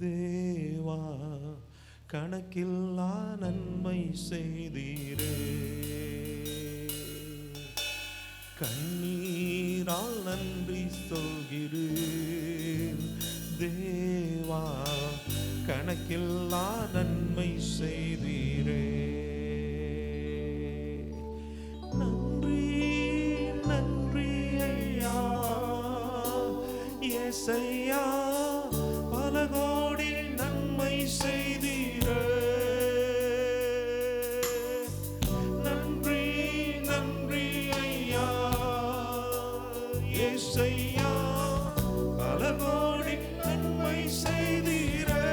தேவா கணக்கில்லா நன்மை செய்தீரே. கண்ணீரால் நன்றி சொல்கிறேன் தேவா கணக்கில்லா நன்மை செய்தீரே. நன்றி நன்றி ஐயா ஏசையா பல கோடி நன்மை செய்தீரே. நன்றி நன்றி ஐயா ஏசையா பல கோடி நன்மை செய்தீரே.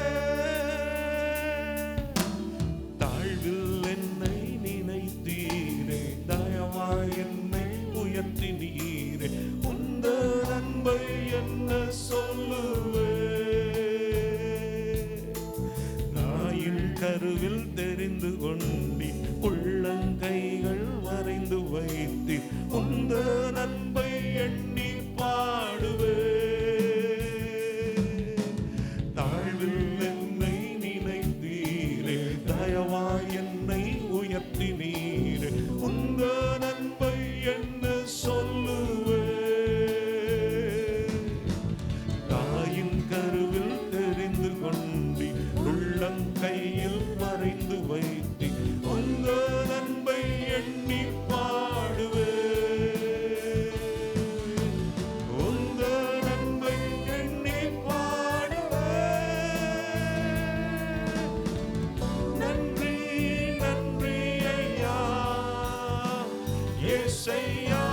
தாழ்வில் என்னை நினைத்தீரே, தயவாய் என்னை உயர்த்தினீரே. உந்த நன்மை என்ன சொல்லுவே. தாயின் கருவில் தெரிந்து கொண்டி உள்ளங்கைகள் வரைந்து வைத்தி உந்த நன்மை எண்ணி பாடுவே. தாழ்வில் என்னை நினைத்தீரே, தயவாய் என்னை உயர்த்தினீரே. உந்த நன்மை என்ன சொல்லுவே. தாயின் கருவில் தெரிந்து கொண்டி உள்ளங்கையில் வரைந்து வைத்தி உந்த நன்மை எண்ணி பாடுவே. உந்த நன்மை எண்ணி பாடுவே. நன்றி நன்றி ஐயா ஏசையா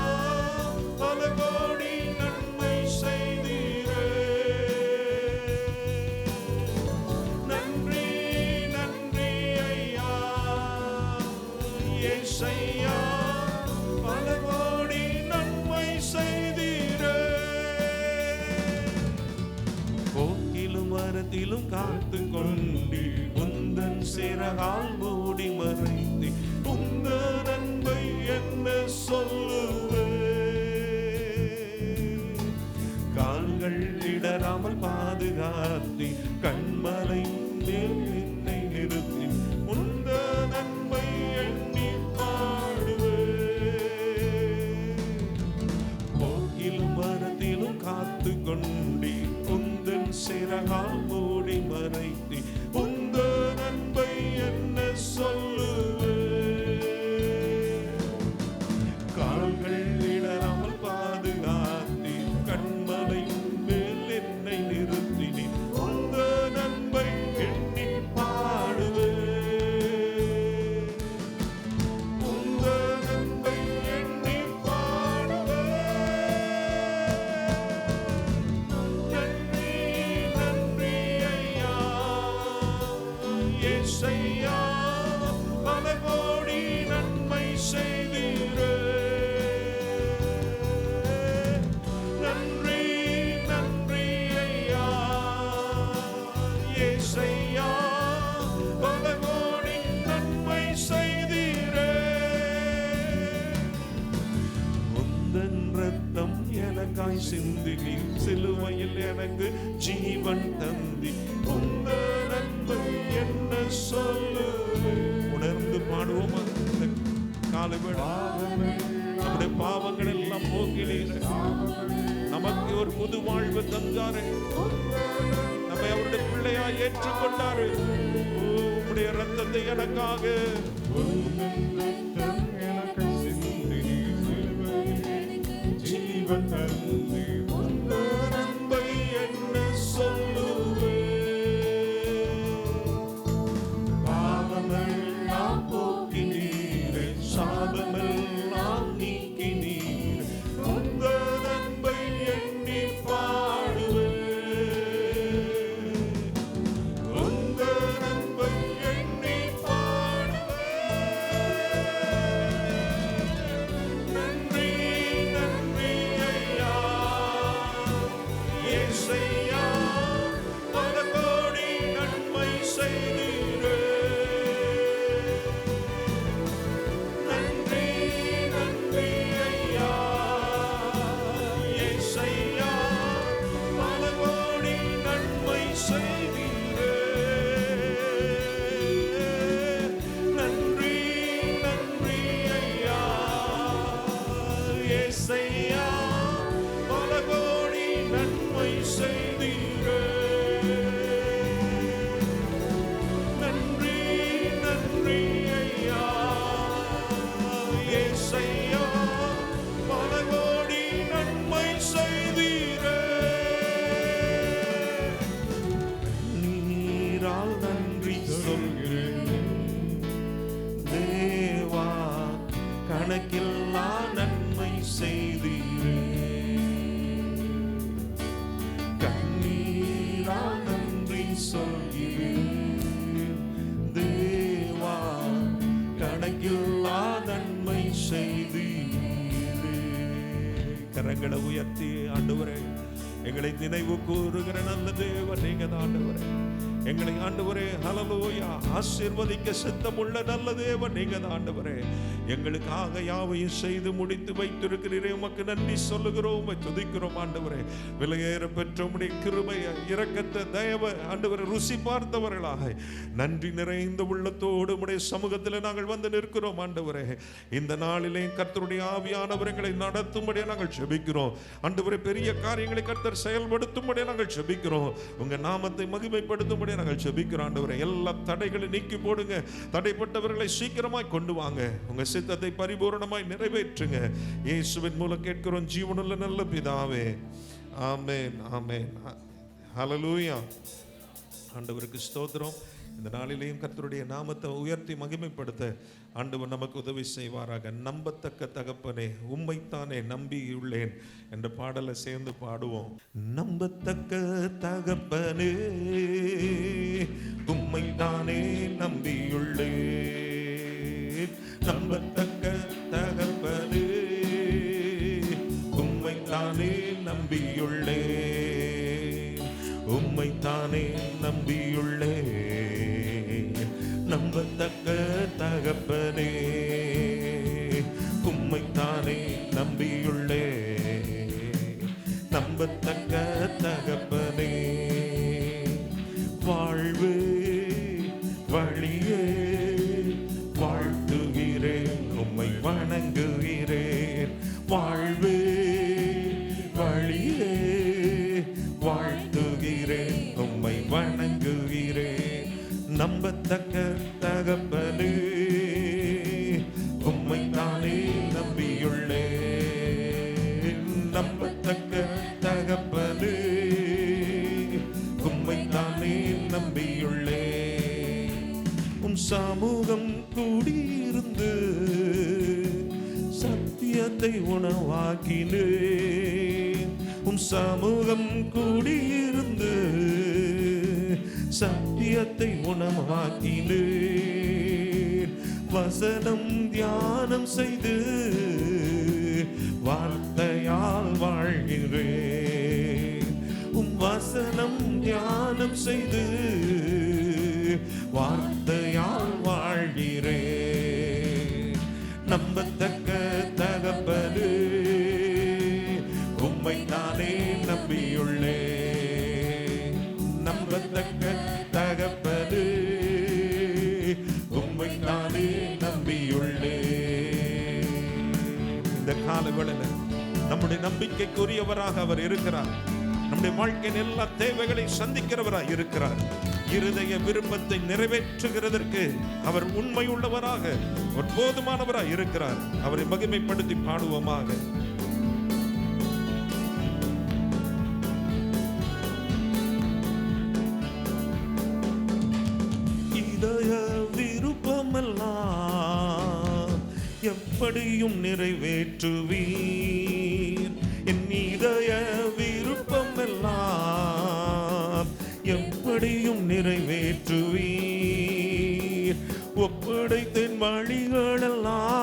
பல கோடி நன்மை செய்தீரே. நன்றி நன்றி ஐயா ஏசையா பல கோடி நன்மை செய்தீரே. போக்கிலும் மரத்திலும் காத்து கொண்டு உந்தன் சிறகால் மூடி மறைத்தி உந்த நன்மை என்ன சொல்லுவே. கால்கள் இடராமல் பாதுகாத்தி கண்மலை மேல் என்னை நிறுத்தி உந்த நன்மை எண்ணி பாடுவே. போக்கிலும் மரத்திலும் காத்து கொண்டி உந்தன் சிறகால் மூடி மறைத்தி உந்த நன்மை என்ன சொல்லுவே. கால்கள் இடராமல் பாதுகாத்தி கண்மலை மேல் என்னை நிறுத்தினி உந்த நன்மை எண்ணி பாடுவே. உந்த நன்மை எண்ணி பாடுவே. நன்றி நன்றி ஐயா ஏசையா பல கோடி நன்மை செய்தீரே. நன்றி நன்றி ஐயா ஏசையா பல கோடி நன்மை செய்தீரே. உந்தன் ரத்தம் எனக்காய் சிந்தினி சிலுவையில் எனக்கு ஜீவன் தந்தி உந்த நன்மை என்ன சொல்லுவே. உணர்ந்து பாடுவோமா இந்த காலவேளை. நம்முடைய பாவங்கள் எல்லாம் போக்கினீரே. நமக்கு ஒரு புது வாழ்வு தந்தாரே. நம்மை அவருடைய பிள்ளையாய் ஏற்றுக்கொண்டாரு. உம்முடைய ரத்தத்தை எனக்காக ஜீவன் தந்தி உந்த நன்மை என்ன சொல்லுவே. பாவமெல்லாம் போக்கினீரே, சாபமெல்லாம் நீக்கினீரே. உந்த நன்மை எண்ணி பாடுவே. உந்த நன்மை எண்ணி பாடுவே. நன்றி நன்றி ஐயா ஏசையா பல கோடி நன்மை செய்தீரே. நன்றி நன்றி ஐயா. ஏசையா பல கோடி நன்மை செய்தீரே. நீரால் நன்றி சொல்கிறேன் தேவா, கணக்கில்லா நன்மை செய்தீரே. கண்ணீரால் நன்றி சொல்கிறேன் தேவா, கணக்கில்லா நன்மை செய்தீரே. கரங்களை உயர்த்தி ஆண்டவரே, எங்களை நினைவு கூறுகிற நல்ல தேவன் நீங்க தான் ஆண்டவரே. எங்களை ஆண்டவரே ஹல்லேலூயா ஆசீர்வதிக்க சித்தமுள்ள நல்ல தேவன் நீங்க தான் ஆண்டவரே. எங்களுக்காக யாவையும் செய்து முடித்து வைத்திருக்கிறீரே, உமக்கு நன்றி சொல்லுகிறோம், துதிக்கிறோம் ஆண்டவரே. விலையேற பெற்ற உம்முடைய கிருபையை, இரக்கத்தை, தயவை ஆண்டவரே ருசி பார்த்தவர்களாக நன்றி நிறைந்த உள்ளத்தோடு உம்முடைய சமூகத்தில் நாங்கள் வந்து நிற்கிறோம் ஆண்டவரே. இந்த நாளிலே கர்த்தருடைய ஆவியானவர் எங்களை நடத்தும்படியாக நாங்கள் ஜெபிக்கிறோம் ஆண்டவரே. பெரிய காரியங்களை கர்த்தர் செயல்படுத்தும்படியாக நாங்கள் ஜெபிக்கிறோம். உங்க நாமத்தை மகிமைப்படுத்தும்படியாக நாங்கள் ஜெபிக்கிறோம் ஆண்டவரே. எல்லா தடைகளை நீக்கி போடுங்க. தடைப்பட்டவர்களை சீக்கிரமாய் கொண்டு வாங்க. உங்க சித்தத்தை பரிபூரணமாய் நிறைவேற்றுங்க. இயேசுவின் மூலம் கேட்கிறோம் ஜீவனுள்ள நல்ல பிதாவே, ஆமென் ஆமென். ஹல்லேலூயா. ஆண்டவருக்கு ஸ்தோத்திரம். இந்த நாளிலேயும் கர்த்தருடைய நாமத்தை உயர்த்தி மகிமைப்படுத்த ஆண்டவர் நமக்கு உதவி செய்வாராக. நம்பத்தக்க தகப்பனே, உம்மைத்தானே நம்பியுள்ளேன் என்ற பாடலை சேர்ந்து பாடுவோம். நம்பத்தக்க தகப்பனே, உம்மைத்தானே நம்பியுள்ளேன். நம்பத்தக்க தகப்பனே, உம்மைத்தானே நம்பியுள்ளேன். உம்மைத்தானே நம்பியுள்ளேன். நம்பத்தக்க தகப்பனே, உம்மைத்தானே நம்பியுள்ளேன். நம்பத்தக்க தகப்பனே, வாழ்வு வழியே வாழ்த்துகிறேன், உம்மை வணங்குகிறேன். வாழ்வு வழியே வாழ்த்துகிறேன், உம்மை வணங்குகிறேன். நம்பத்தக்க தகப்பனே, உம்மைத்தானே நம்பியுள்ளேன். நம்பத்தக்க தகப்பனே, உம்மைத்தானே நம்பியுள்ளேன். உம் சமூகம் கூடியிருந்து சத்தியத்தை உணவாக்கினேன். உம் சமூகம் கூடியிருந்து சத்தியத்தை உணவாக்கினேன். வசனம் தியானம் செய்து வார்த்தையால் வாழ்கிறேன். உம் வசனம் தியானம் செய்து வார்த்தையால் வாழ்கிறேன். நம்பத்தக்க தகப்பனே, உம்மைத்தானே நம்பியுள்ளேன். நம்பத்தக்க தகப்பனே, உம்மைத்தானே நம்பியுள்ளேன். இந்த காலவேளையில் நம்முடைய நம்பிக்கைக்குரியவராக அவர் இருக்கிறார். நம்முடைய வாழ்க்கையின் எல்லா தேவைகளை சந்திக்கிறவராக இருக்கிறார். இருதய விருப்பத்தை நிறைவேற்றுகிறதற்கு அவர் உண்மை உள்ளவராக, ஒரு போதுமானவராக இருக்கிறார். அவரை மகிமைப்படுத்தி பாடுவோமாக. இதய விருப்பமெல்லாம் எப்படியும் நிறைவேற்றுவீர். என் இதய விருப்பமெல்லாம் எப்படியும் நிறைவேற்றுவீர். ஒப்படைத்தேன் வழிகளெல்லாம்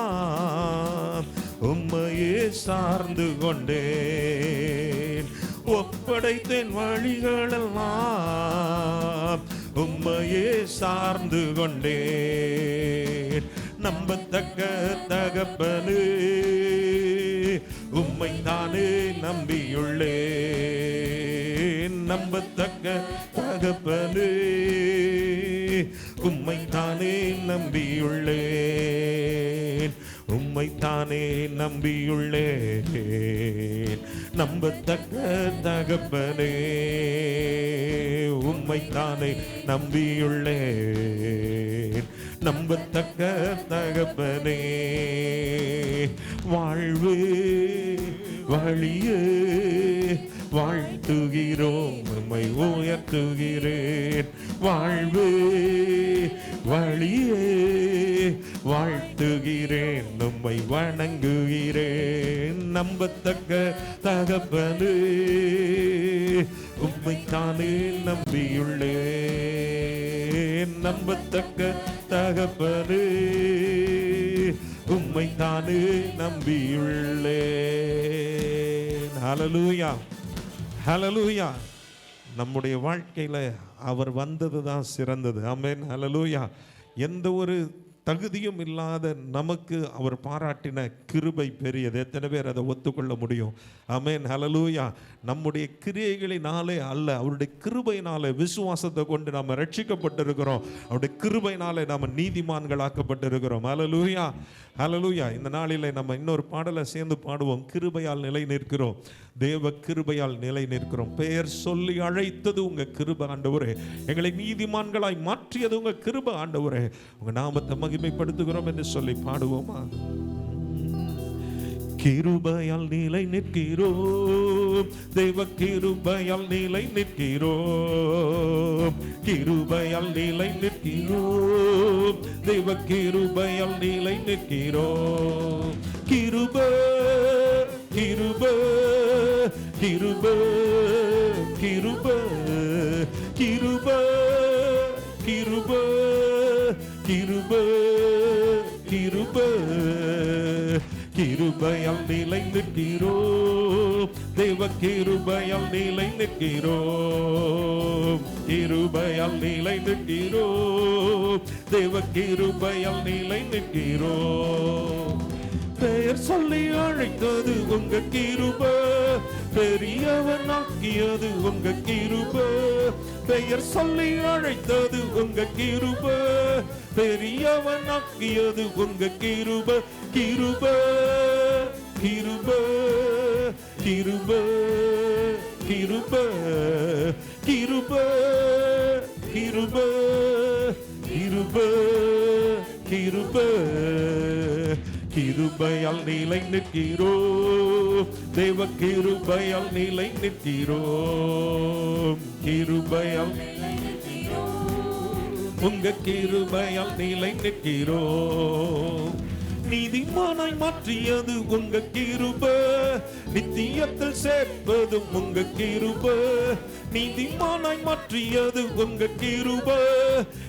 உம்மையே சார்ந்து கொண்டேன். ஒப்படைத்தேன் வழிகளெல்லாம் உம்மையே சார்ந்து கொண்டேன். நம்பத்தக்க தகப்பனே, உம்மைத்தானே நம்பியுள்ளேன். நம்பத்தக்க தகப்பனே, உம்மைத்தானே நம்பியுள்ளேன். உம்மைத்தானே நம்பியுள்ளேன், நம்பத்தக்க தகப்பனே. உம்மைத்தானே நம்பியுள்ளேன், நம்பத்தக்க தகப்பனே. வாழ்வே வழியே வாழ்த்துகிறோம், உம்மை உயர்த்துகிறேன். வாழ்வே வழியே வாழ்த்துகிறேன், உம்மை வணங்குகிறேன். நம்பத்தக்க தகப்பனே, உம்மைத்தானே நம்பியுள்ளேன், நம்பத்தக்க தகப்பனே, உம்மைத்தானே நம்பியுள்ளேன். ஹல்லேலூயா, ஹல்லேலூயா. நம்முடைய வாழ்க்கையில அவர் வந்தது தான் சிறந்தது. ஆமென், ஹல்லேலூயா. எந்த ஒரு தகுதியும் இல்லாத நமக்கு அவர் பாராட்டின கிருபை பெரியது. எத்தனை பேர் அதை ஒத்துக்கொள்ள முடியும்? ஆமென், ஹல்லேலூயா. நம்முடைய கிரியைகளினாலே அல்ல, அவருடைய கிருபையினாலே விசுவாசத்தை கொண்டு நாம் ரட்சிக்கப்பட்டிருக்கிறோம். அவருடைய கிருபையினாலே நாம் நீதிமான்களாக்கப்பட்டிருக்கிறோம். ஹல்லேலூயா, ஹல்லேலூயா. இந்த நாளிலே நம்ம இன்னொரு பாடலை சேர்ந்து பாடுவோம். கிருபையால் நிலை நிற்கிறோம், தேவ கிருபையால் நிலை நிற்கிறோம். பெயர் சொல்லி அழைத்தது உங்க கிருபை ஆண்டவரே, எங்களை நீதிமான்களாய் மாற்றியது உங்க கிருபை ஆண்டவரே. உங்க நாமத்தை மகிமைப்படுத்துகிறோம் என்று சொல்லி பாடுவோமா? கிருபையால் நிலை நிற்கிறோம், தேவ கிருபையால் நிலை நிற்கிறோம். கிருபையால் நிலை நிற்கிறோம், தேவ கிருபையால் நிலை நிற்கிறோம். கிருபை கிருபை கிருபை கிருபை கிருபை கிருபை கிருபை கிருபை. கிருபையால் நிலை நிற்கிறோம், தேவ கிருபையால் நிலை நிற்கிறோம். கிருபையால் நிலை நிற்கிறோம், தேவ கிருபையால் நிலை நிற்கிறோம். பெயர் சொல்லி அழைத்தது உங்க கிருபை, பெரியவன் ஆக்கியது உங்க கிருபை. பெயர் சொல்லி அழைத்தது உங்க கிருபை, பெரியவன் ஆக்கியது உங்க கிருபை. கிருபை கிருபை கிருபை கிருபை கிருபை கிருபை கிருபை கிருபை. கிருபையால் நிலை நிற்கிறோம், தேவ கிருபையால் நிலை நிற்கிறோம். கிருபையால் உங்க கிருபையால் நிலை நிற்கிறோம். நீதிமானாய் மாற்றியது உங்க கிருபை, நித்தியத்தில் சேர்ப்பதும் உங்க கிருபை. நீதிமானாய் மாற்றியது உங்க கிருபை,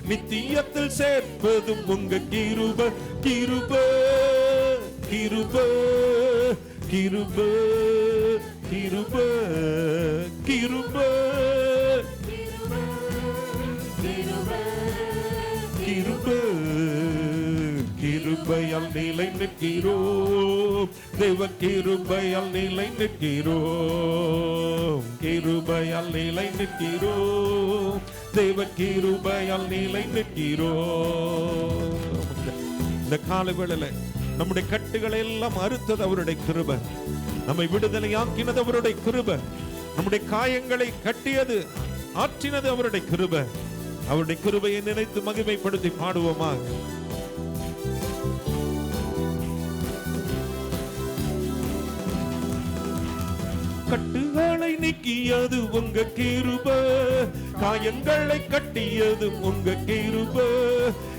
நித்தியத்தில் சேர்ப்பதும் உங்க கிருபை. கிருபை கிருபை கிருபை கிருபை கிருபை கிருபை. கிருபையால் நிலை நிற்கிறோம், தேவ கிருபையால் நிலை நிற்கிறோம். கிருபையால் நிலை நிற்கிறோம், தேவ கிருபையால் நிலை நிற்கிறோம். இந்த காலவேளையில நம்முடைய கட்டுகளை எல்லாம் அறுத்தது அவருடைய கிருபை, நம்மை விடுதலையாக்கினது அவருடைய கிருபை, நம்முடைய காயங்களை கட்டியது ஆற்றினது அவருடைய கிருபை. அவருடைய கிருபையை நினைத்து மகிமைப்படுத்தி பாடுவோமா? கட்டுகளை நீக்கியது உங்க கிருபை, காயங்களை கட்டியது உங்க கிருபை.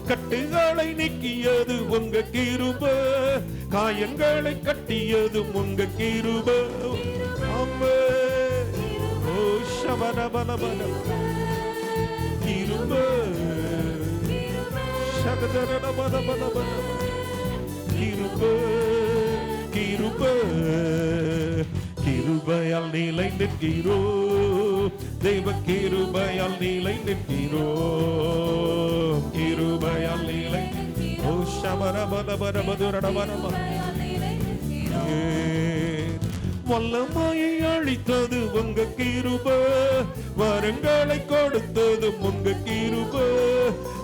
கட்டுகளை நீக்கியது உங்க கிருபை, காயங்களை கட்டியது உங்க கிருபை. ஆமென். ஓ ஷபரபலபல கிருபை ஷகதரபலபல கிருபை கிருபை. கிருபையால் நிலை நிற்கிறோம், தேவ கிருபையால் நிலை நிற்கிறோம். கிருபையால் நிலை ஓ ஷபரபலபரபதுரடபரப. வல்லமையை அளித்தது உங்க கிருபை, வரங்களை கொடுத்தது உங்க கிருபை.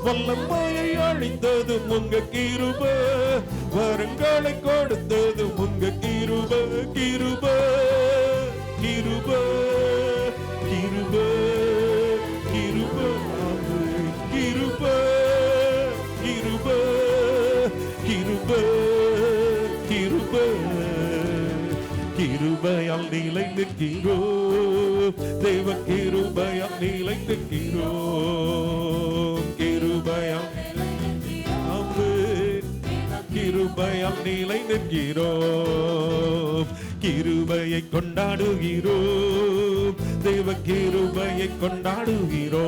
வல்லமையை அழித்தது உங்க கிருபை, வரங்களை கொடுத்தது உங்க கிருபை, கிருபை கிருபை கிருபை கிருபை கிருபை கிருபை கிருபை கிருபை கிருபையால் நிலை நிற்கிறோம், தேவ கிருபையால் நிலை நிற்கிறோம், கிருபையால் கிருபையால் நிலை நிற்கிறோம், கிருபையை கொண்டாடுகிறோம், தேவ கிருபையை கொண்டாடுகிறோம்,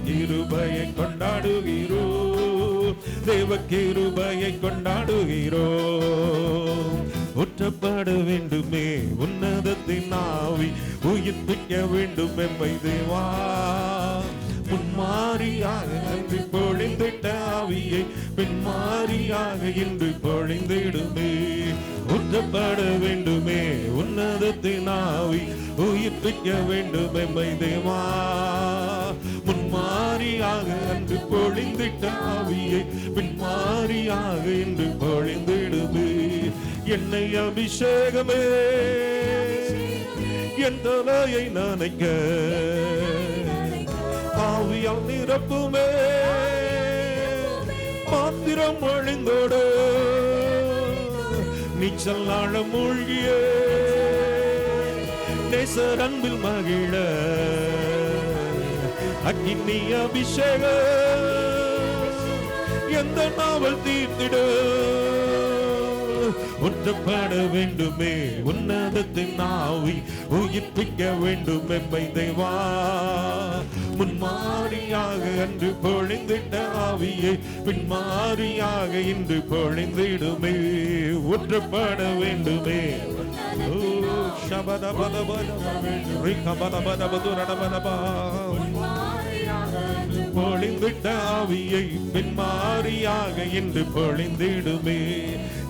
கிருபையை கொண்டாடுகிறோம், தேவ கிருபையை கொண்டாடுகிறோம். ஊற்றப்பட வேண்டுமே உன்னதத்தின் ஆவி, உயிர்ப்பிக்க வேண்டும் எம்மை தேவா, முன்மாரியாக அன்று பொழிந்திட்ட ஆவியை பின்மாரியாக இன்று பொழிந்திடுமே. ஊற்றப்பட வேண்டுமே உன்னதத்தின் ஆவி, உயிர்ப்பிக்க வேண்டும் எம்மை தேவா, முன்மாரியாக அன்று பொழிந்திட்ட ஆவியை பின்மாரியாக இன்று பொழிந்திடுமே. என்னை அபிஷேகமே என் தலையை நனைக்க, ஆவியால் நிரப்புமே பாத்திரம் ஒழிந்தோடு, நீச்சல் ஆழ மூழ்கிய நேசர் அன்பில் மகிழ, அக்கினி அபிஷேக எந்த நாவல் தீர்த்திட. ஊற்றப்பட வேண்டுமே உன்னதத்தின் ஆவி, உயிர்ப்பிக்க வேண்டும் எம்மை தேவா, முன்மாரியாக அன்று பொழிந்திட்ட ஆவியை பின்மாரியாக இன்று பொழிந்திடுமே. ஊற்றப்பட வேண்டுமே பொழிந்திட்ட ஆவியை பின்மாரியாக இன்று பொழிந்திடுமே.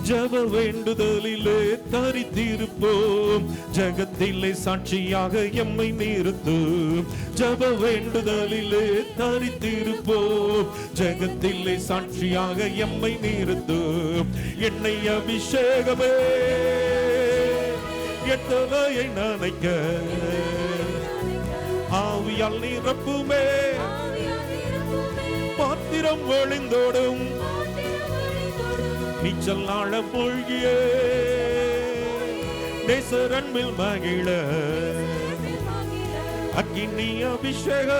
ஜப வேண்டுதலிலே தரித்திருப்போம், ஜகத்திலே சாட்சியாக எம்மை நிறுத்தும். ஜப வேண்டுதலிலே தரித்திருப்போம், ஜகத்திலே சாட்சியாக எம்மை நிறுத்தும். என்னை அபிஷேகமே என் தலையை நனைக்க, ஆவியால் நிரப்புமே பாத்திரம் ஒழிந்தோடும், நீச்சல் ஆழ மூழ்கிய நேசர் அன்பில் மகிழ, அக்கினி அபிஷேக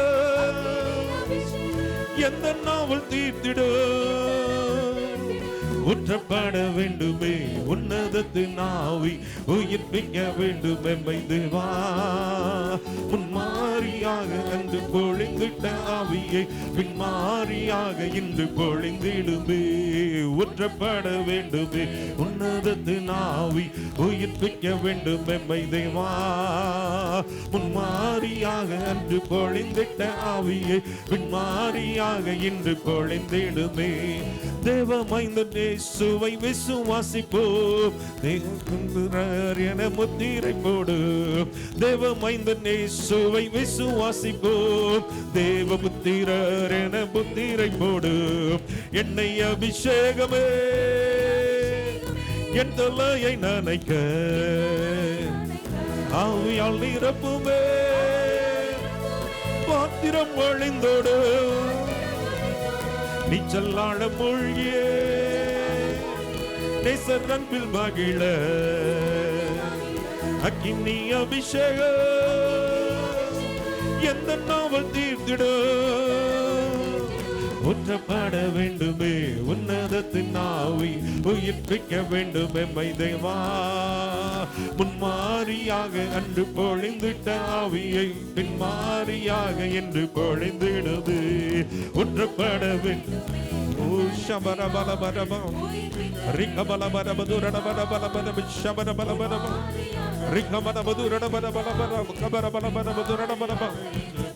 எந்த நாவல் தீர்த்திட. ஊற்றப்பட வேண்டுமே உன்னதத்தின் ஆவி, உயிர்ப்பிக்க வேண்டும் எம்மை தேவா, முன்மாரியாக அன்று பொழிந்திட்ட ஆவியை பின்மாரியாக இன்று பொழிந்திடுமே. ஊற்றப்பட வேண்டுமே உன்னதத்தின் ஆவி, உயிர்ப்பிக்க வேண்டும் எம்மை தேவா, முன்மாரியாக அன்று பொழிந்திட்ட ஆவியை பின்மாரியாக இன்று பொழிந்திடுமே. தேவ மைந்தன் இயேசுவை விசுவாசிப்போம், என முத்திரை போடு. தேவ மைந்தன் இயேசுவை விசுவாசிப்போம், தேவ புத்திரர் என முத்திரை போடு. என்னை அபிஷேகமே என் தலையை நனைக்க, ஆவியால் நிரப்புமே பாத்திரம் ஒழிந்தோடு, நீச்சல் ஆழ மூழ்கிய நேசர் அன்பில் மகிழ, அக்கினி அபிஷேக எந்த நாவல் தீர்த்திட. ஊற்றப்பட வேண்டுமே உன்னதத்தின் ஆவி, உயிர்ப்பிக்க வேண்டும் எம்மை தேவா, முன்மாரியாக அன்று பொழிந்திட்ட ஆவியை பின்மாரியாக என்று பொழிந்திடுது. ஊற்றப்பட வேண்டும்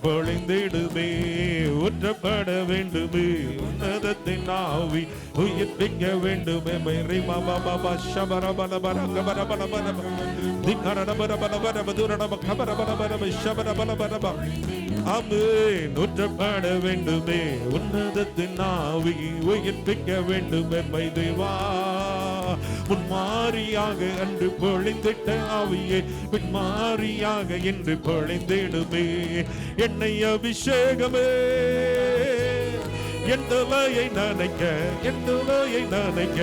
பொழிந்திடுமே. ஊற்றப்பட வேண்டுமே உன்னதத்தின் ஆவி, உயிர்ப்பிக்க வேண்டுமே. ஆமென். ஊற்றப்பட வேண்டுமே உன்னதத்தின் ஆவி, உயிர்ப்பிக்க வேண்டும் எம்மை தேவா. முன்மாரியாக அன்று பொழிந்திட்ட ஆவியே பின்மாரியாக என்று பொழிந்திடுமே. என்னை அபிஷேகமே என் தலையை நனைக்க, என் தலையை நனைக்க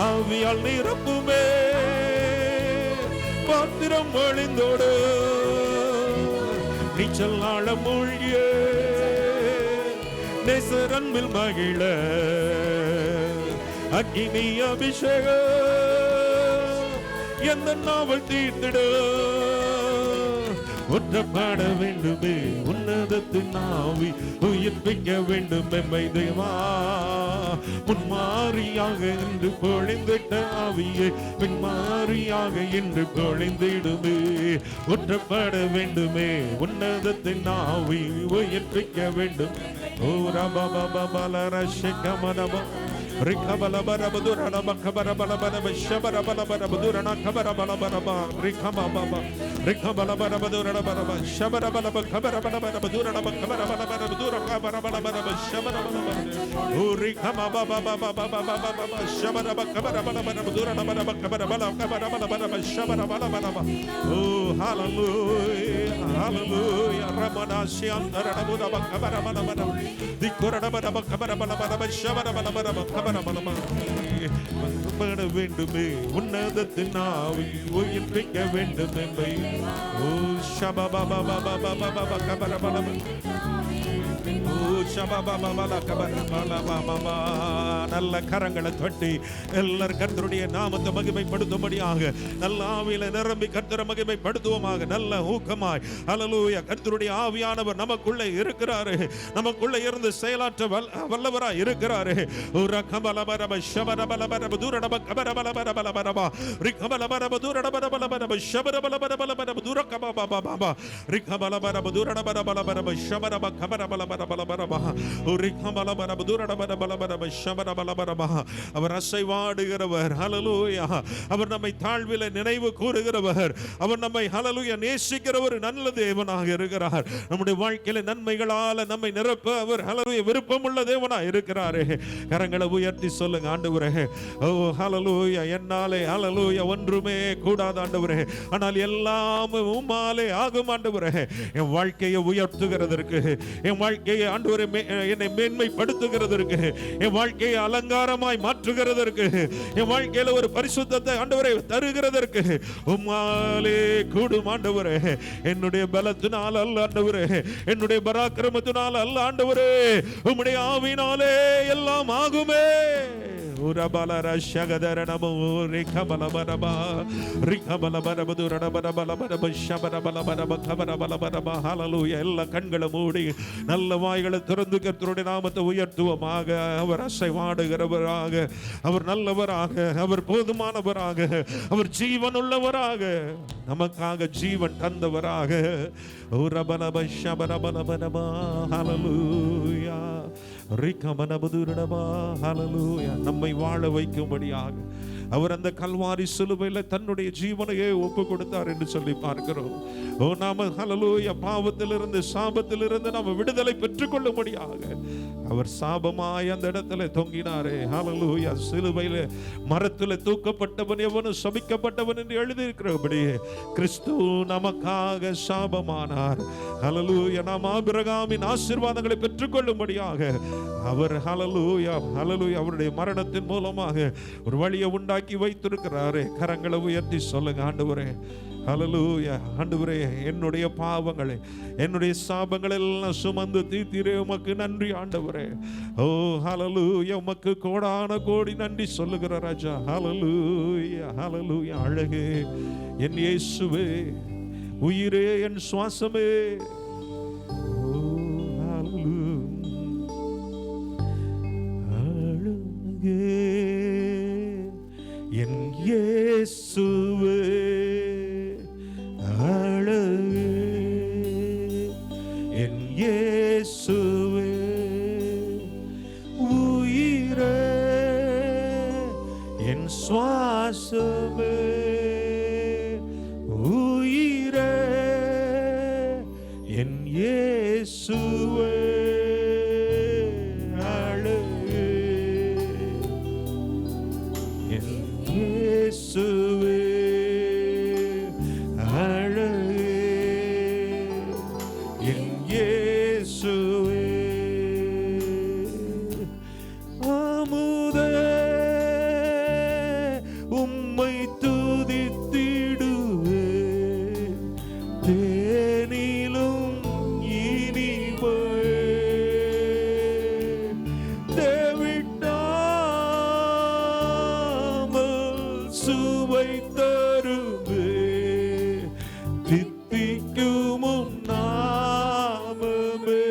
ஆவியால் நிரப்புமே. பாத்திரம் ஒளிந்தோடு நீச்சல் ஆழ மூழ்கிய நேசரன்பில் மகிழ அக்கினி அபிஷேகம் எந்த நாவல் தீர்த்திட. ஒற்றப்பட வேண்டுமே உன்னதத்தின் ஆவி, உயிர்ப்பிக்க வேண்டும் எம்மை தேவா. முன்மாரியாக என்று பொழிந்திட்ட ஆவியை பின்மாரியாக என்று பொழிந்திடுமே. ஒற்றப்பட வேண்டுமே உன்னதத்தின் ஆவி, உயிர்ப்பிக்க வேண்டும். ஓ ரபபபலரஷகமனப ரிகபலபரபதுரணப கபரபலபரப ஷபரபலபரபதுரண கபரபலபரப ரிகமபப ரிகபலபரபதுரணபரப ஷபரபலப கபரபலபரபதுரணப கபரபலபரபதுரணபரபலபரப ஷபரபலபர ஓ ரிகமபபபபபபபப ஷபரப கபரபலபரபதுரணபரப கபரபலபரபரப ஷபரபலபரப. ஓ ஹalleluya ஹalleluya ரமனாஷி அந்தரபுரப கபரபலபர திக்குரபரப கபரபலபரப ஷபரபலபரப பட வேண்டுமே உன்னதத்தின் ஆவி, உயிர்ப்பிக்க வேண்டும் என்பை. ஓ ஷபபபபபபபப கபரபலப ஓ ஷபபபபல கபரபலபபப. நல்ல கரங்களை தட்டி எல்லாரும் கர்த்தருடைய நாமத்தை மகிமைப்படுத்தும்படியாக நல்ல ஆவியில நிரம்பி கர்த்தரை மகிமைப்படுத்துவோமாக. நல்ல ஊக்கமாய் ஹல்லேலூயா. கர்த்தருடைய ஆவியானவர் நமக்குள்ளே இருக்கிறாரு, நமக்குள்ளே இருந்து செயலாற்ற வல்லவராய் இருக்கிறாரு. ரகபலபரப ஷபரபலபரப துரடப கபரபலபரபலபரப ரிகபலபரப துரடபரபலபரப ஷபரபலபரபலபரப துரகபபபப ரிகபலபரப துரடபரபலபரப ஷபரப கபரபலபரபலபரப ரிகபலபரப துரடபரபலபரப ஷபரபலபரப. அவர் அசைவாடுகிறவர். ஹல்லேலூயா. அவர் நம்மை தாழ்விலே நினைவு கூறுகிறவர். அவர் நம்மை ஹல்லேலூயா நேசிக்கிற ஒரு நல்ல தேவனாக இருக்கிறார். நம்முடைய வாழ்க்கையில நன்மைகளால நம்மை நிரப்ப அவர் ஹல்லேலூயா விருப்பமுள்ள தேவனாக இருக்கிறார். கரங்களை உயர்த்தி சொல்லுங்க, ஆண்டவரே ஓ ஹல்லேலூயா, என்னாலே ஹல்லேலூயா ஒன்றுமே கூடாது ஆண்டவரே, ஆனால் எல்லாமே உம்மாலே ஆகும் ஆண்டவரே. என் வாழ்க்கையை உயர்த்துகிறதற்கு, என் வாழ்க்கையை ஆண்டவரே என்னை மேன்மைப்படுத்துகிறதற்கு, என் வாழ்க்கையை அலங்காரமாய் மாற்றுகிறதற்கு, என் வாழ்க்கையில ஒரு பரிசுத்தத்தை ஆண்டவரே தருகிறதற்கு உம்மாலே கூடும் ஆண்டவரே. என்னுடைய பலத்தினால் அல்ல ஆண்டவரே, என்னுடைய பராக்கிரமத்தினால் அல்ல ஆண்டவரே, உம்முடைய ஆவியினாலே எல்லாம் ஆகுமே. உரபலர ஷகதரணமோ ரிகபலபரப ரிகபலபரபதுரணபரபலபரப ஷபரபலபரப கபரபலபரப. ஹல்லேலூயா. எல்லா கண்களை மூடி நல்ல வாய்களை திறந்து கர்த்தருடைய நாமத்தை உயர்த்துவோமாக. அவர் அசைவாடுகிறவராக, அவர் நல்லவராக, அவர் போதுமானவராக, அவர் ஜீவனுள்ளவராக, நமக்காக ஜீவன் தந்தவராக. உரபலப ஷபரபலபரப. ஹல்லேலூயா. நம்மை வாழ வைக்கும்படியாக அவர் அந்த கல்வாரி சிலுவையில் தன்னுடைய ஜீவனையே ஒப்பு கொடுத்தார் என்று சொல்லி பார்க்கிறோம். ஓ நாம ஹல்லேலூயா பாவத்திலிருந்து சாபத்திலிருந்து நாம விடுதலை பெற்றுக்கொள்ளும்படியாக அவர் சாபமாய் அந்த இடத்துல தொங்கினாரே. ஹல்லேலூயா. சிலுவையில் மரத்தில் தூக்கப்பட்டவன் எவனும் சபிக்கப்பட்டவன் என்று எழுதியிருக்கிறபடி கிறிஸ்து நமக்காக சாபமானார். ஹல்லேலூயா. நாம் ஆபிரகாமின் ஆசீர்வாதங்களை பெற்றுக்கொள்ளும்படியாக அவர் ஹல்லேலூயா ஹல்லேலூயா அவருடைய மரணத்தின் மூலமாக ஒரு வழியை உண்டாக்கி வைத்திருக்கிறாரே. கரங்களை உயர்த்தி சொல்லுங்க, ஆண்டவரே ஹல்லேலூயா. ஆண்டவரே, என்னுடைய பாவங்களை என்னுடைய சாபங்களை எல்லாம் சுமந்து தீர்த்தீரே, உமக்கு நன்றி ஆண்டவரே. ஓ ஹல்லேலூயா. உமக்கு கோடான கோடி நன்றி சொல்லுகிற ராஜா. ஹல்லேலூயா ஹல்லேலூயா. அழகே என் இயேசுவே, உயிரே என் சுவாசமே. என் இயேசுவே அழகே, என் இயேசுவே உயிரே என் சுவாசமே. உயிரே என் இயேசுவே அழகு என் இயேசுவே அழகு என் இயேசுவே அமுதே உம்மை துதித்திடுவே தேனிலும் இனிமே தேவிட்டாமல் சுவை தருவே தித்திக்கும் நாமமே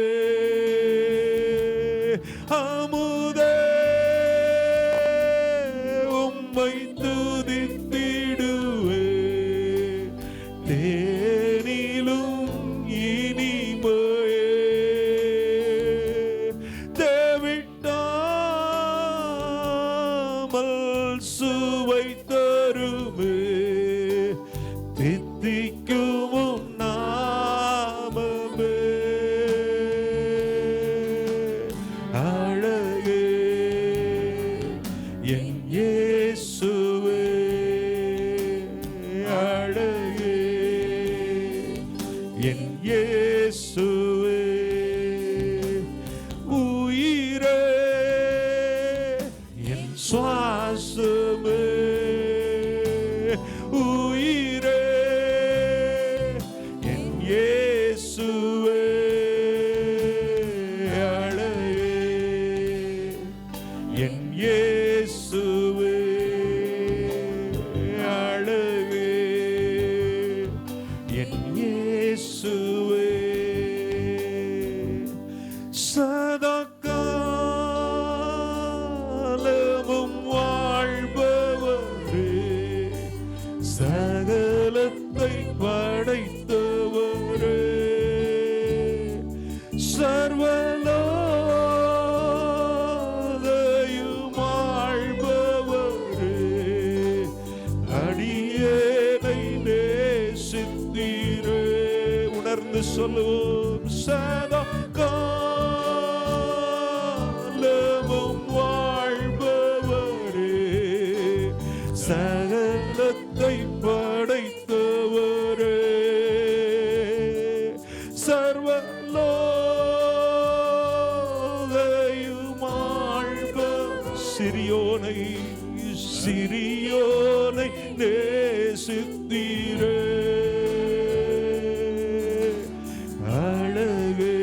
அமுதே உம்மை துதித்திடுவே தேனிலும் இனிமே தேவிட்டாமல் சுவை தருமே தித்திக்கும் நாமமே அழகே என் இயேசுவே அழகே என் இயேசுவே உயிரே என் சுவாசமே உயிரே என் இயேசுவே அழகே என் இயேசுவே அழகே என் இயேசுவே சதா காலமும் வாழ்பவரே சகலத்தை படைத்தவரே சர்வலோகையும் ஆள்பவரே அடியேனை நேசித்தீரே உணர்ந்து சொல்லுவோம் சதா காலமும் வாழ்பவரே சகலத்தை படைத்தவரே சர்வலோகையும் ஆள்ப சிறியோனை சிறியோனை நேசித்தீரே அழகே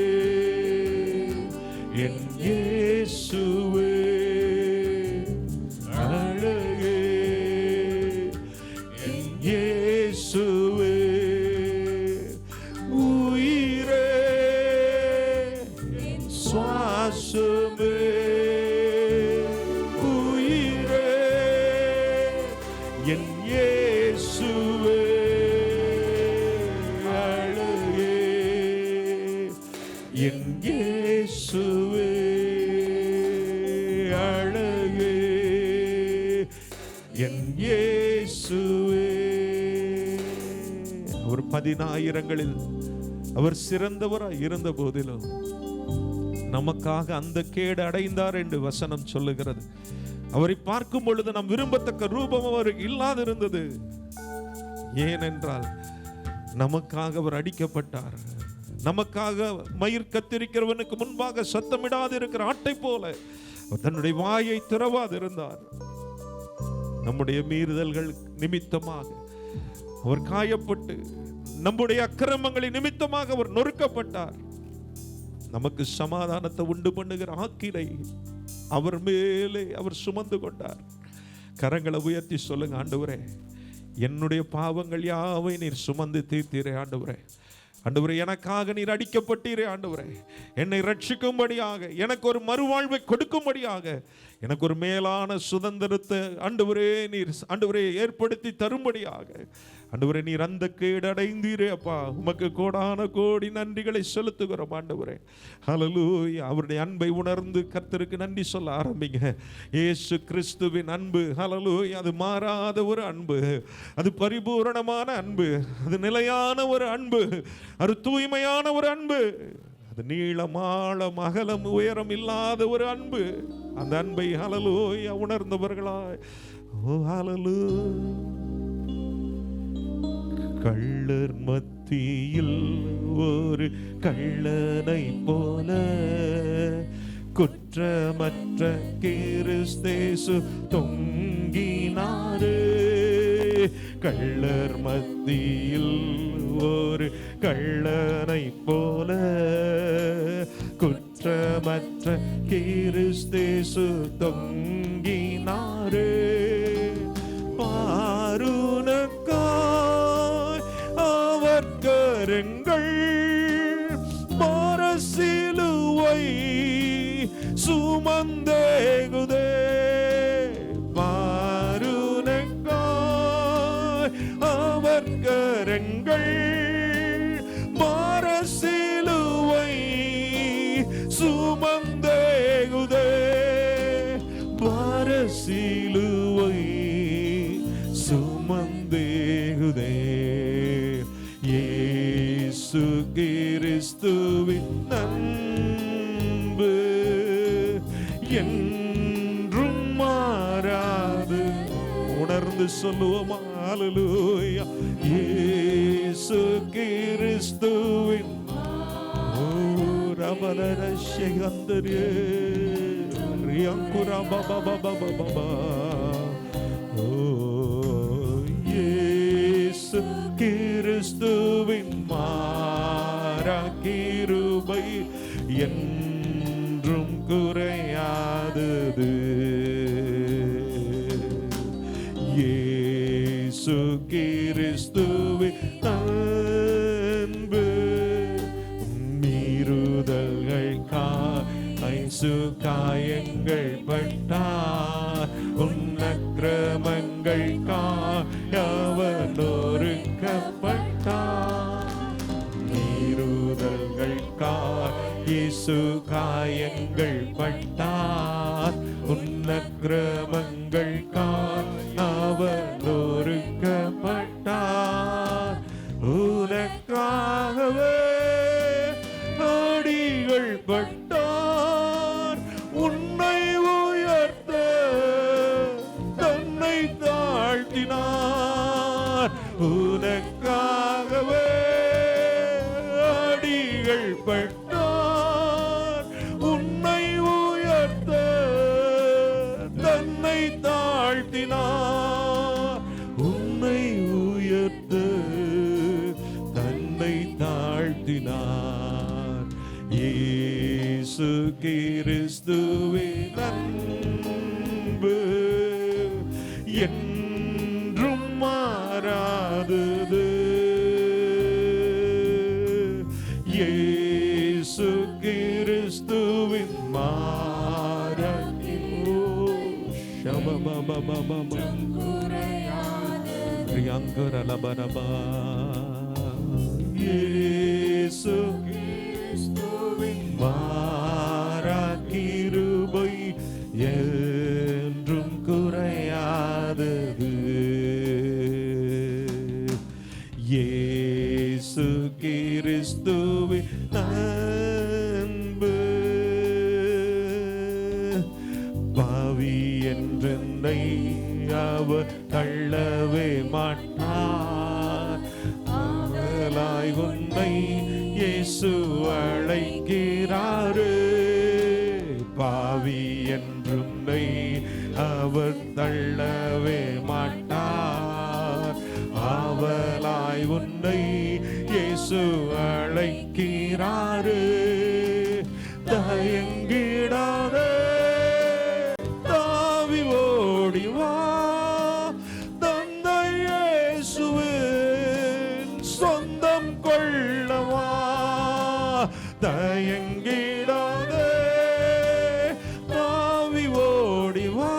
என் இயேசுவே அழகே என் இயேசுவே உயிரே என் சுவாசமே உயிரே என் இயேசுவே அழகே என் இயேசுவே அழகே என் இயேசுவே அவர் 10,000களில் அவர் சிறந்தவராய் இருந்த போதிலும் நமக்காக அந்த கேடு அடைந்தார் என்று வசனம் சொல்லுகிறது. அவரை பார்க்கும் பொழுது நாம் விரும்பத்தக்க ரூபம் அவர் இல்லாதிருந்தது. ஏனென்றால் நமக்காக அவர் அடிக்கப்பட்டார். நமக்காக மயிர் கத்திரிக்கிறவனுக்கு முன்பாக சத்தமிடாது இருக்கிற ஆட்டை போல தன்னுடைய வாயை திறவாதிருந்தார். நம்முடைய மீறுதல்கள் நிமித்தமாக அவர் காயப்பட்டு நம்முடைய அக்கிரமங்களின் நிமித்தமாக அவர் நொறுக்கப்பட்டார். நமக்கு சமாதானத்தை உண்டு பண்ணுகிற ஆக்கினை அவர் மேலே அவர் சுமந்து கொண்டார். கரங்களை உயர்த்தி சொல்லுங்க, ஆண்டவரே என்னுடைய பாவங்கள் யாவை நீர் சுமந்து தீர்த்தீரே. ஆண்டவரே ஆண்டவரே எனக்காக நீர் அடிக்கப்பட்டீரே. ஆண்டவரே என்னை ரட்சிக்கும்படியாக, எனக்கு ஒரு மறுவாழ்வை கொடுக்கும்படியாக, எனக்கு ஒரு மேலான சுதந்திரத்தை ஆண்டவரே நீர் ஆண்டவரே ஏற்படுத்தி தரும்படியாக ஆண்டவரே நீர் அந்த கேடு அடைந்தீரே. அப்பா உமக்கு கோடான கோடி நன்றிகளை செலுத்துகிறோம் ஆண்டவரே. ஹல்லேலூயா. அவருடைய அன்பை உணர்ந்து கர்த்தருக்கு நன்றி சொல்ல ஆரம்பிங்க. இயேசு கிறிஸ்துவின் அன்பு ஹல்லேலூயா, அது மாறாத ஒரு அன்பு, அது பரிபூரணமான அன்பு, அது நிலையான ஒரு அன்பு, அது தூய்மையான ஒரு அன்பு. அது நீளம் ஆழம் அகலம் உயரம் இல்லாத ஒரு அன்பு. அந்த அன்பை ஹல்லேலூயா உணர்ந்தவர்களாய் ஓ ஹல்லேலூயா. கள்ளர் மத்தியில் ஒரு கள்ளனை போல குற்றமற்ற கிறிஸ்தேசு தொங்கினாரே. கள்ளர் மத்தியில் ஒரு கள்ளனை போல குற்றமற்ற கிறிஸ்தேசு தொங்கினாரே. பாருனக்காய் அவர் கரங்கள் பாரசிலுவை சுமந்தேகுதே. பாருனக்காய் அவர் கரங்கள் பாரசிலுவை சுமந்தேகுதே. பாரசிலுவை சுமந்தேகுதே. இயேசு கிறிஸ்துவின் அன்பு என்றும் மாறாது. உணர்ந்து சொல்லுவோம் ஹல்லேலூயா. இயேசு கிறிஸ்துவின் ரபலரஷயந்தரே ரியங்குரா பாபா பாபா பாபா. ஓ இயேசு கிறிஸ்துவின் மாறா கிருபை என்றும் குறையாதது. இயேசு கிறிஸ்துவின் அன்பு மீறுதல்கள் காயங்கள் பட்டார். உன்னக்கிரமங்கள் அவன் ஒருக்கப்பட்டார். மீறுதல்கள் இயேசு காயங்கள் பட்டார். உன்னக்கிரமங்கள் அவன் ஒருக்கப்பட்டார். உனக்காகவே அடிகள் பட்டார். உன்னை உயர்த்த தன்னை தாழ்த்தினார். உனக்காகவே அடிகள் பட்டார். உன்னை உயர்த்த தன்னை தாழ்த்தினார். உன்னை உயர்த்த தன்னை தாழ்த்தினார். இயேசு கிறிஸ்துவின் அன்பு என்றும் மாறாதது. இயேசு கிறிஸ்துவின் மாறா இயேசு கிறிஸ்துவின் மாறா கிருபை என்றும் குறையாதது. இயேசு கிறிஸ்துவின் அன்பு பாவி என்றென்னை அவர் தள்ளவே மாட்டார். அவளாய் உன்னை இயேசு அழைக்கிறாரே. பாவி என்றுன்னை அவர் தள்ளவே மாட்டார். அவளாய் உன்னை இயேசு அழைக்கிறாரே. தயங்கிடாதே தாவி ஓடிவா. தந்தை இயேசுவின் சொந்தம் கொள்ளவா. தயங்கிடாதே தாவி ஓடிவா.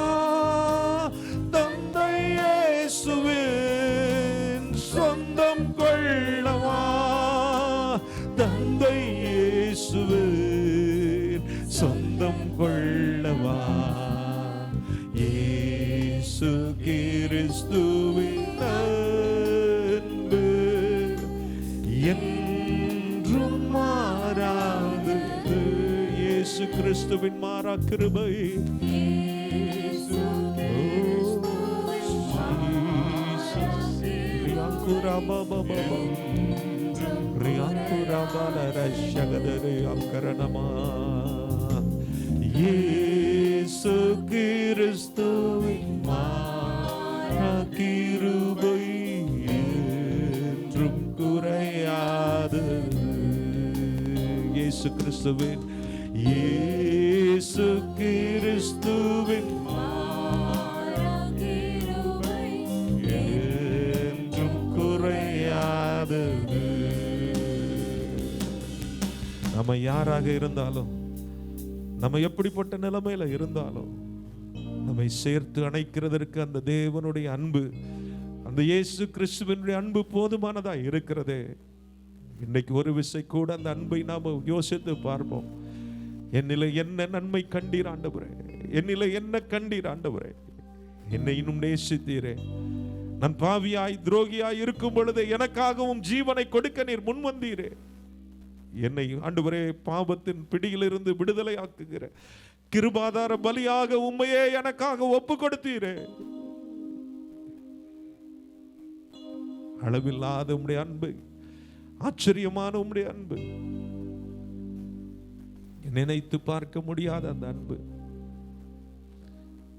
தந்தை இயேசுவின் சொந்தம் கொள்ளவா. தந்தை இயேசுவின் சொந்தம் கொள்ளவா. இயேசு கிறிஸ்துவின் அன்பு என்றும் மாறாது. கிறிஸ்துவின் மாறா கிருபை, இயேசு கிறிஸ்துவின் மாறா கிருபை என்றும் குறையாது. இயேசு கிறிஸ்துவின் என்றும் குறையாது. நம்ம யாராக இருந்தாலும், நம்ம எப்படிப்பட்ட நிலைமையில இருந்தாலும், நம்மை சேர்த்து அணைக்கிறதற்கு அந்த தேவனுடைய அன்பு, அந்த இயேசு கிறிஸ்துவினுடைய அன்பு போதுமானதா இருக்கிறதே. இன்னைக்கு ஒரு விசை கூட அந்த அன்பை நாம யோசித்து பார்ப்போம். என்னில என்ன நன்மை கண்டீர் ஆண்டவரே, என்னில என்ன கண்டீர் ஆண்டவரே, என்னை இன்னும் நேசித்தீரே. நான் பாவியாய் துரோகியாய் இருக்கும் பொழுது எனக்காகவும் ஜீவனை கொடுக்க நீர் முன்வந்தீரே. என்னை ஆண்டவரே பாவத்தின் பிடியிலிருந்து விடுதலை ஆக்குகிற கிருபாதார பலியாக உம்மையே எனக்காக ஒப்பு கொடுத்தீரே. அளவில்லாத உம்முடைய அன்பு, ஆச்சரியமான உம்முடைய அன்பு, நினைத்து பார்க்க முடியாத அந்த அன்பு,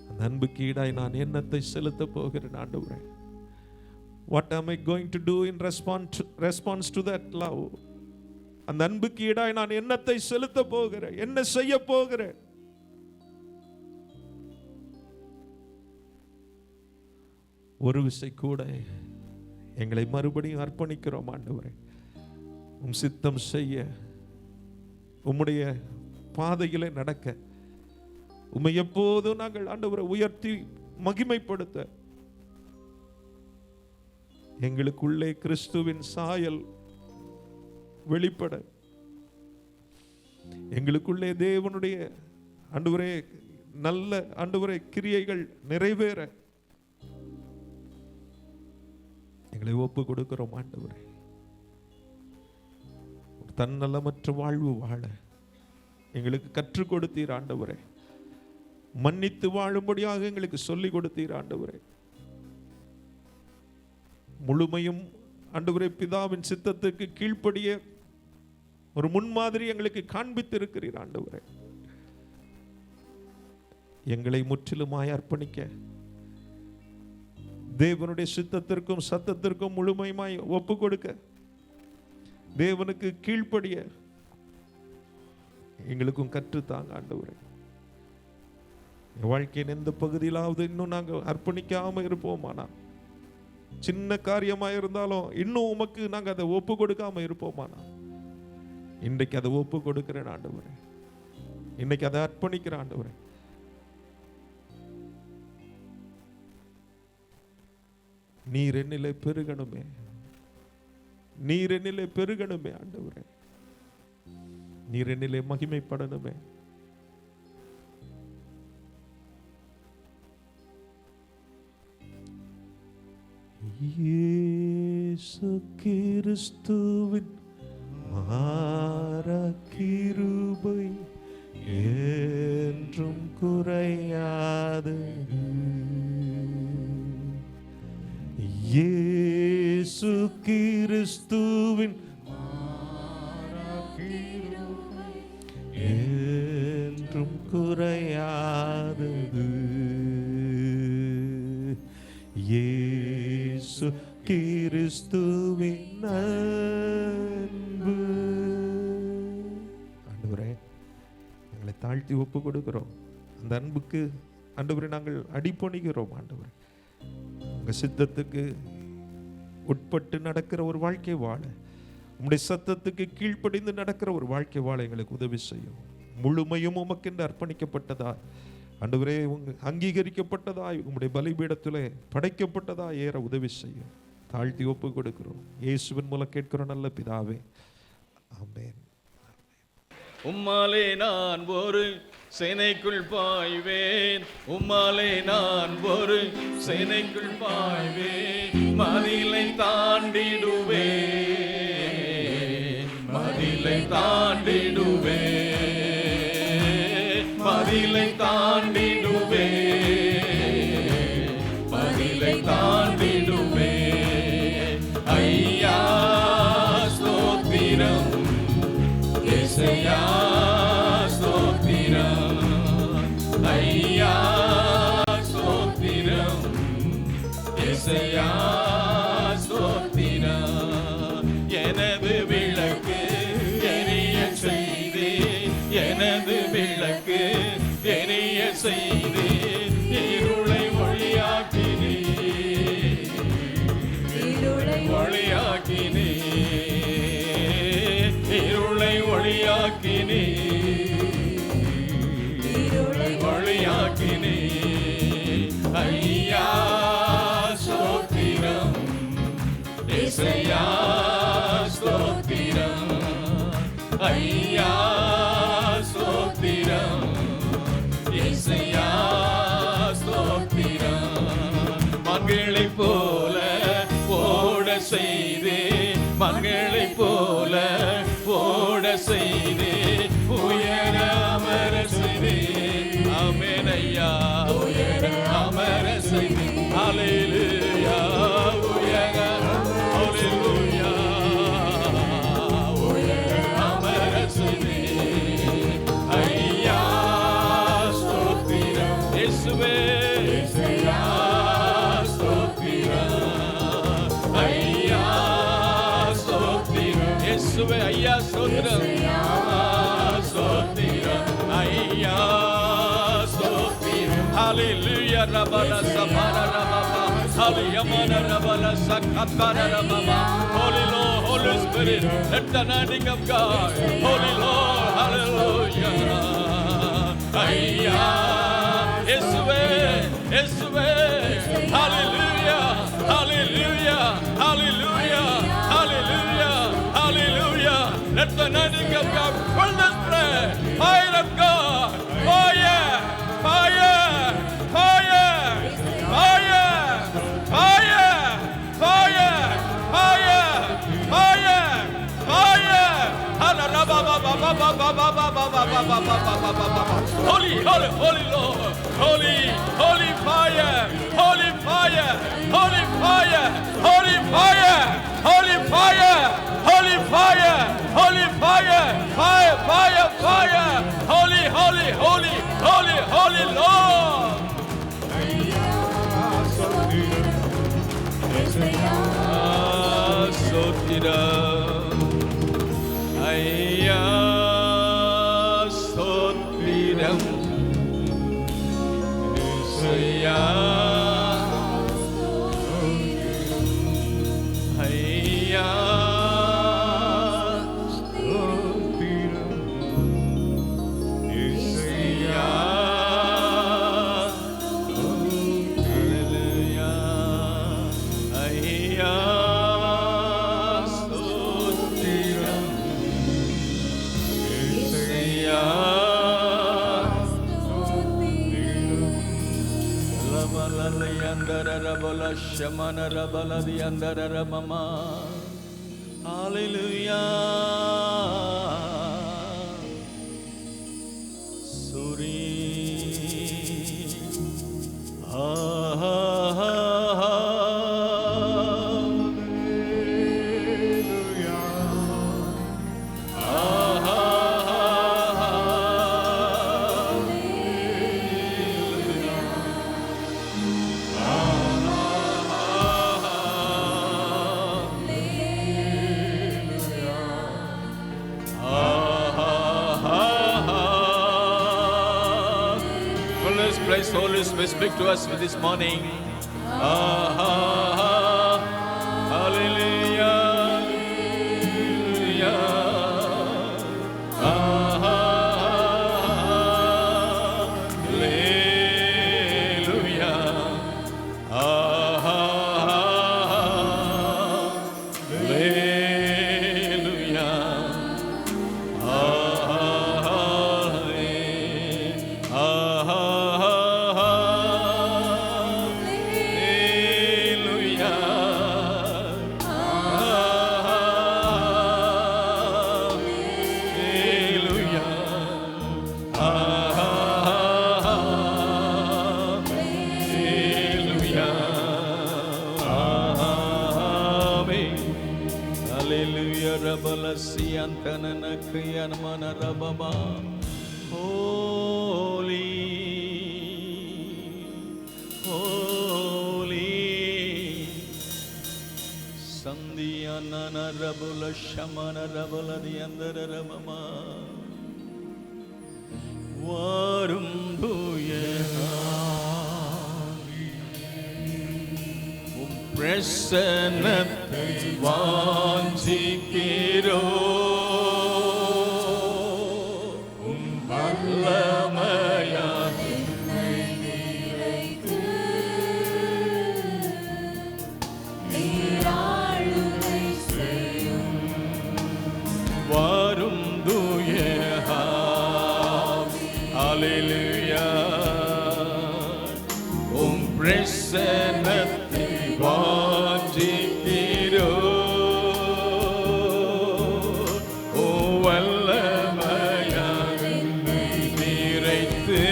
அந்த அன்புக்கு ஈடாய் நான் என்னத்தை செலுத்த போகிறேன் ஆண்டவரே? What am I going to do in response to that love? அந்த அன்புக்கு ஈடாய் நான் என்னத்தை செலுத்த போகிறேன், என்ன செய்ய போகிறேன்? ஒரு விசை கூட எங்களை மறுபடியும் அர்ப்பணிக்கிறோம் ஆண்டவரே. உம் சித்தம் செய்ய, உம்முடைய பாதையிலே நடக்க, உம்மை எப்போதும் நாங்கள் ஆண்டவரை உயர்த்தி மகிமைப்படுத்த, எங்களுக்குள்ளே கிறிஸ்துவின் சாயல் வெளிப்பட, எங்களுக்குள்ளே தேவனுடைய ஆண்டவரே நல்ல ஆண்டவரே கிரியைகள் நிறைவேற எங்களை ஒப்பு கொடுக்கிறோம் ஆண்டவரே. தன்னலமற்ற வாழ்வு வாழ எங்களுக்கு கற்றுக் கொடுத்தீர் ஆண்டவரே. மன்னித்து வாழும்படியாக எங்களுக்கு சொல்லிக் கொடுத்தீர் ஆண்டவரே. முழுமையும் ஆண்டவரே பிதாவின் சித்தத்துக்கு கீழ்ப்படிய ஒரு முன்மாதிரி எங்களுக்கு காண்பித்திருக்கிறீர் ஆண்டவரே. எங்களை முற்றிலுமாய் அர்ப்பணிக்க, தேவனுடைய சித்தத்திற்கும் சத்தத்திற்கும் முழுமையுமாய் ஒப்பு கொடுக்க, தேவனுக்கு கீழ்ப்படிய எங்களுக்கும் கற்றுத்தாங்க ஆண்டவரே. வாழ்க்கையின் எந்த பகுதியிலாவது இன்னும் நாங்கள் அர்ப்பணிக்காம இருப்போமானா, சின்ன காரியமா இருந்தாலும் இன்னும் உமக்கு நாங்க அதை ஒப்பு கொடுக்காம இருப்போமானா, இன்றைக்கு அதை ஒப்பு கொடுக்கிறேன் ஆண்டவரே. இன்னைக்கு அதை அர்ப்பணிக்கிற ஆண்டவரே. நீர் என்னிலே பெருகணுமே, நீர் என்னிலே பெருகணுமே ஆண்டவரே. நீர் என்னிலே மகிமைப்படணுமே. இயேசு கிறிஸ்துவின் மாறா கிருபை என்றும் குறையாது. இயேசு கிறிஸ்துவின் மாறா கிருபை என்றும் குறையாதது. இயேசு கிறிஸ்துவின் அன்பு. ஆண்டவரே, எங்களை தாழ்த்தி ஒப்பு கொடுக்கிறோம். அந்த அன்புக்கு ஆண்டவரே நாங்கள் அடிபணிகிறோம். ஆண்டவரே, உங்க சித்தத்துக்கு உட்பட்டு நடக்கிற ஒரு வாழ்க்கை வாழ, உம்முடைய சத்தத்துக்கு கீழ்ப்படிந்து நடக்கிற ஒரு வாழ்க்கை வாழ எங்களுக்கு உதவி செய்யும். முழுமையும் உமக்கென்று அர்ப்பணிக்கப்பட்டதா ஆண்டவரே, அங்கீகரிக்கப்பட்டதாய் உம்முடைய பலிபீடத்திலே படைக்கப்பட்டதா ஏற உதவி செய்யும். தாழ்த்தி ஒப்பு கொடுக்கிறோம். இயேசுவின் மூலம் கேட்கிறோம் நல்ல பிதாவே, ஆமென். உம்மாலே நான் ஒரு சேனைக்குள் பாய்வேன், உம்மாலே நான் ஒரு சேனைக்குள் பாய்வேன், மதிலை தாண்டிடுவேன், மதிலை தாண்டிடுவேன், ஐயா ஸ்தோத்திரம் இயேசையா ஸ்தோத்திரம் ஐயா ஸ்தோத்திரம் இயேசையா ஸ்தோத்திரம் எனது விளக்கு எரிய செய்து எனது விளக்கு எரிய செய்து இருளை ஒளியாக்கினே ஒளியாக்கினே இருளை ஒளியாக்கினே ஒளியாக்கினே ஐயா ஸ்தோத்திரம் இயேசையா ஸ்தோத்திரம் ஐயா ஸ்தோத்திரம் இயேசையா ஸ்தோத்திரம் மங்களைப் போல ஓட செய்தே மங்களைப் போல ஓட செய்தே உயர அமர செய்தே ஆமென் ஐயா உயர அமர செய்தே ஹல்லேலூயா உயர ஹல்லேலூயா உயர அமர செய்தே ஐயா ஸ்தோத்திரம் இயேசுவே இயேசையா ஸ்தோத்திரம் ஐயா ஸ்தோத்திரம் இயேசுவே ஐயா ஸ்தோத்திரம் ஸ்தோத்திரம் ஐயா ஸ்தோத்திரம் ஹல்லேலூயா ரபல சபர ரபபா ஹல்லேலூயா ரபல சக்கபர ரபபா Holy Lord Holy Spirit let the anointing of God Holy Lord hallelujah ஐயா இயேசுவே இயேசுவே hallelujah hallelujah hallelujah hallelujah hallelujah let the anointing of God fill this place fire of God fire fire fire fire fire fire fire fire fire holy holy holy Lord holy holy fire holy fire holy fire holy fire holy fire holy fire holy fire fire fire fire holy holy holy holy holy Lord ஐயா ஸ்தோத்திரம் ஐயா ஐயா Shamana rabala di andara ramama hallelujah suri ha ha ha Holy Spirit, speak to us this morning. Hallelujah. Hallelujah, Rabala Siantanana Kriyanmana Rababa. Holy, holy. Sandhyanana Rabula Shamana Rabala Diandara Rabama. Varum பிரசன்னத்தை வாஞ்சிக்கிறோம் வல்லமையால் என்னை நிறைத்து நீராளுகை செய்யும் வரும் தூய ஹல்லேலூயா உம் பிரசன்னத்தை வாஞ்சிக்கிறோ ஓ வல்லமையாக என்னை நிறைத்து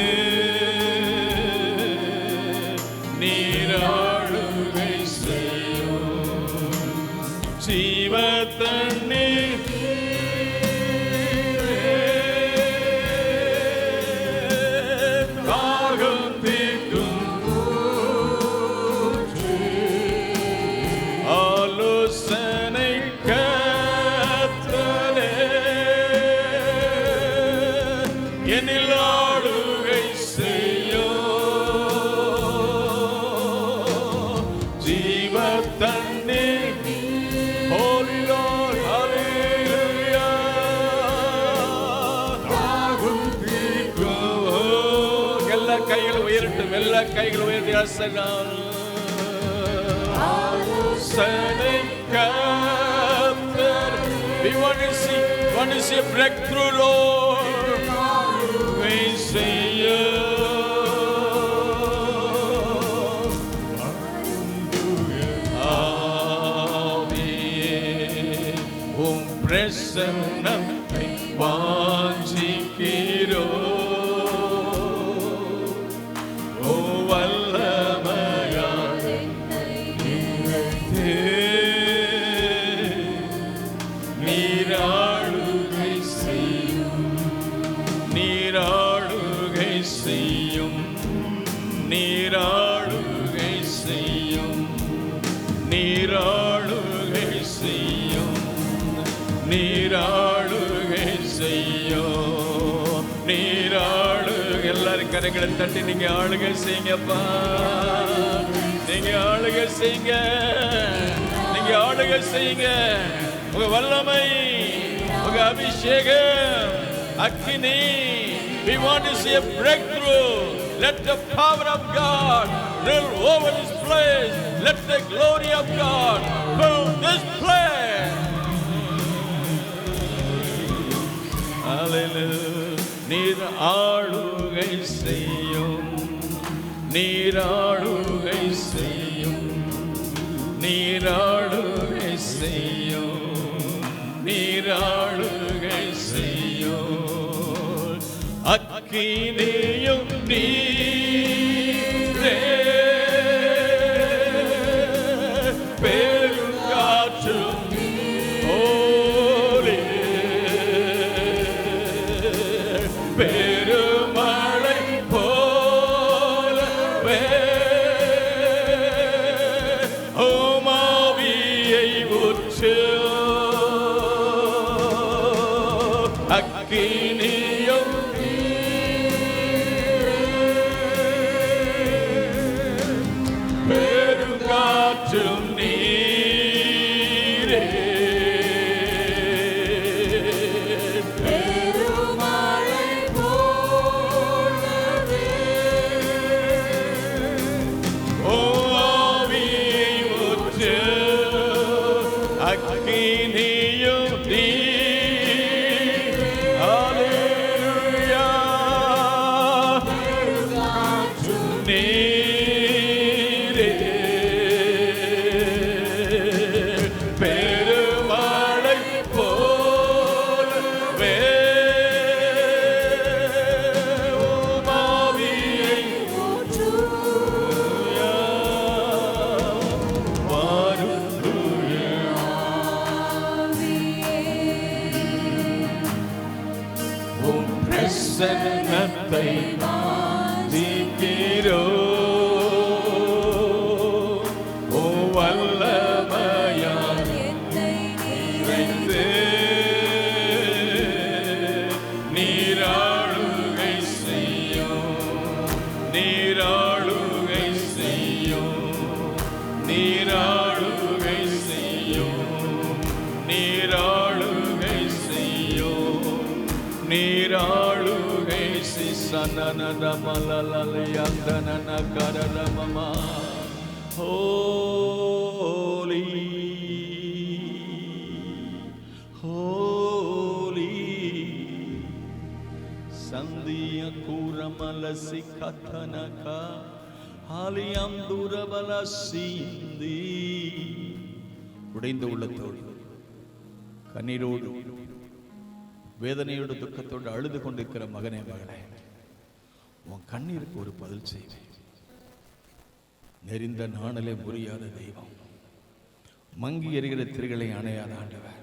நீராளுகை செய்யும் ஜீவ தண்ணீர் எல்லா கைகள் உயர்த்தி we want to see a breakthrough, Lord. We say you பிரசன்னத்தை வாஞ்சிக்கிறோம் எல்லாரும் கரங்களை தட்டி நீங்க ஆளுகை செய்யுங்கப்பா. நீங்க ஆளுகை செய்யுங்க, நீங்க ஆளுகை செய்யுங்க. உங்க வல்லமை, உங்க அபிஷேகம், அக்கினி. We want to see a breakthrough. Let the power of God rule over this place. Let the glory of God fill this place. Hallelujah. நீர் ஆளுகை செய்யும், நீர் ஆளுகை செய்யும், நீர் ஆளுகை செய்யும், நீர் ஆளுகை செய்யும். அக்கினியும் நீரே பெருங்காற்றும் பெருமழை போலவே ஓமாவியை ஊற்று. அக்கினியும் பெருங்காற்றும் நீரே பிரசன்னத்தை வாஞ்சிக்கிறோ ஓ வல்லமையால் நிறைந்து நீராளுகை செய்யும் நீராளுகை செய்யும் நீராளுகை செய்யும் நீராளுகை செய்யும் நீராளுகை சனனத மலலயந்தனன கரலமமா ஹோலி ஹோலி சந்திய கூரமலசி கதனக ஆலியம் துரபல சிந்தி உடைந்த உள்ளத்தோடு கண்ணீரோடு வேதனையோடு துக்கத்தோடு அழுது கொண்டிருக்கிற மகனே மகளே, உன் கண்ணீருக்கு ஒரு பதில் செய்வேன். நெறிந்த நாணலே புரியாத தெய்வம், மங்கி எறிகிற திரிகளை அணையாத ஆண்டவர்,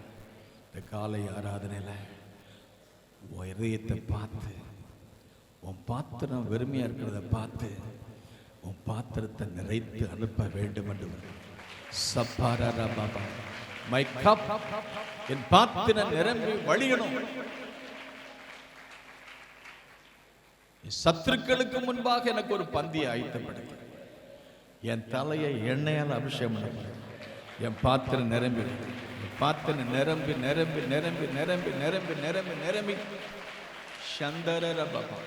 இந்த காலை ஆராதனையில் உன் இதயத்தை பார்த்து, உன் பாத்திரம் வெறுமையா இருக்கிறத பார்த்து உன் பாத்திரத்தை நிறைத்து அனுப்ப வேண்டும் என்று சப்பாரா பாபா மை கப், என் பாத்திரம் நிரம்பி வழியணும். சத்துருக்களுக்கு முன்பாக எனக்கு ஒரு பந்தியை ஆயத்தப்படுத்த, என் தலையை எண்ணெயால் அபிஷேகம் பண்ண, என் பாத்திரம் நிரம்பி, பாத்திரம் நிரம்பி நிரம்பி நிரம்பி நிரம்பி நிரம்பி நிரம்பி நிரம்பி சந்தர பாபா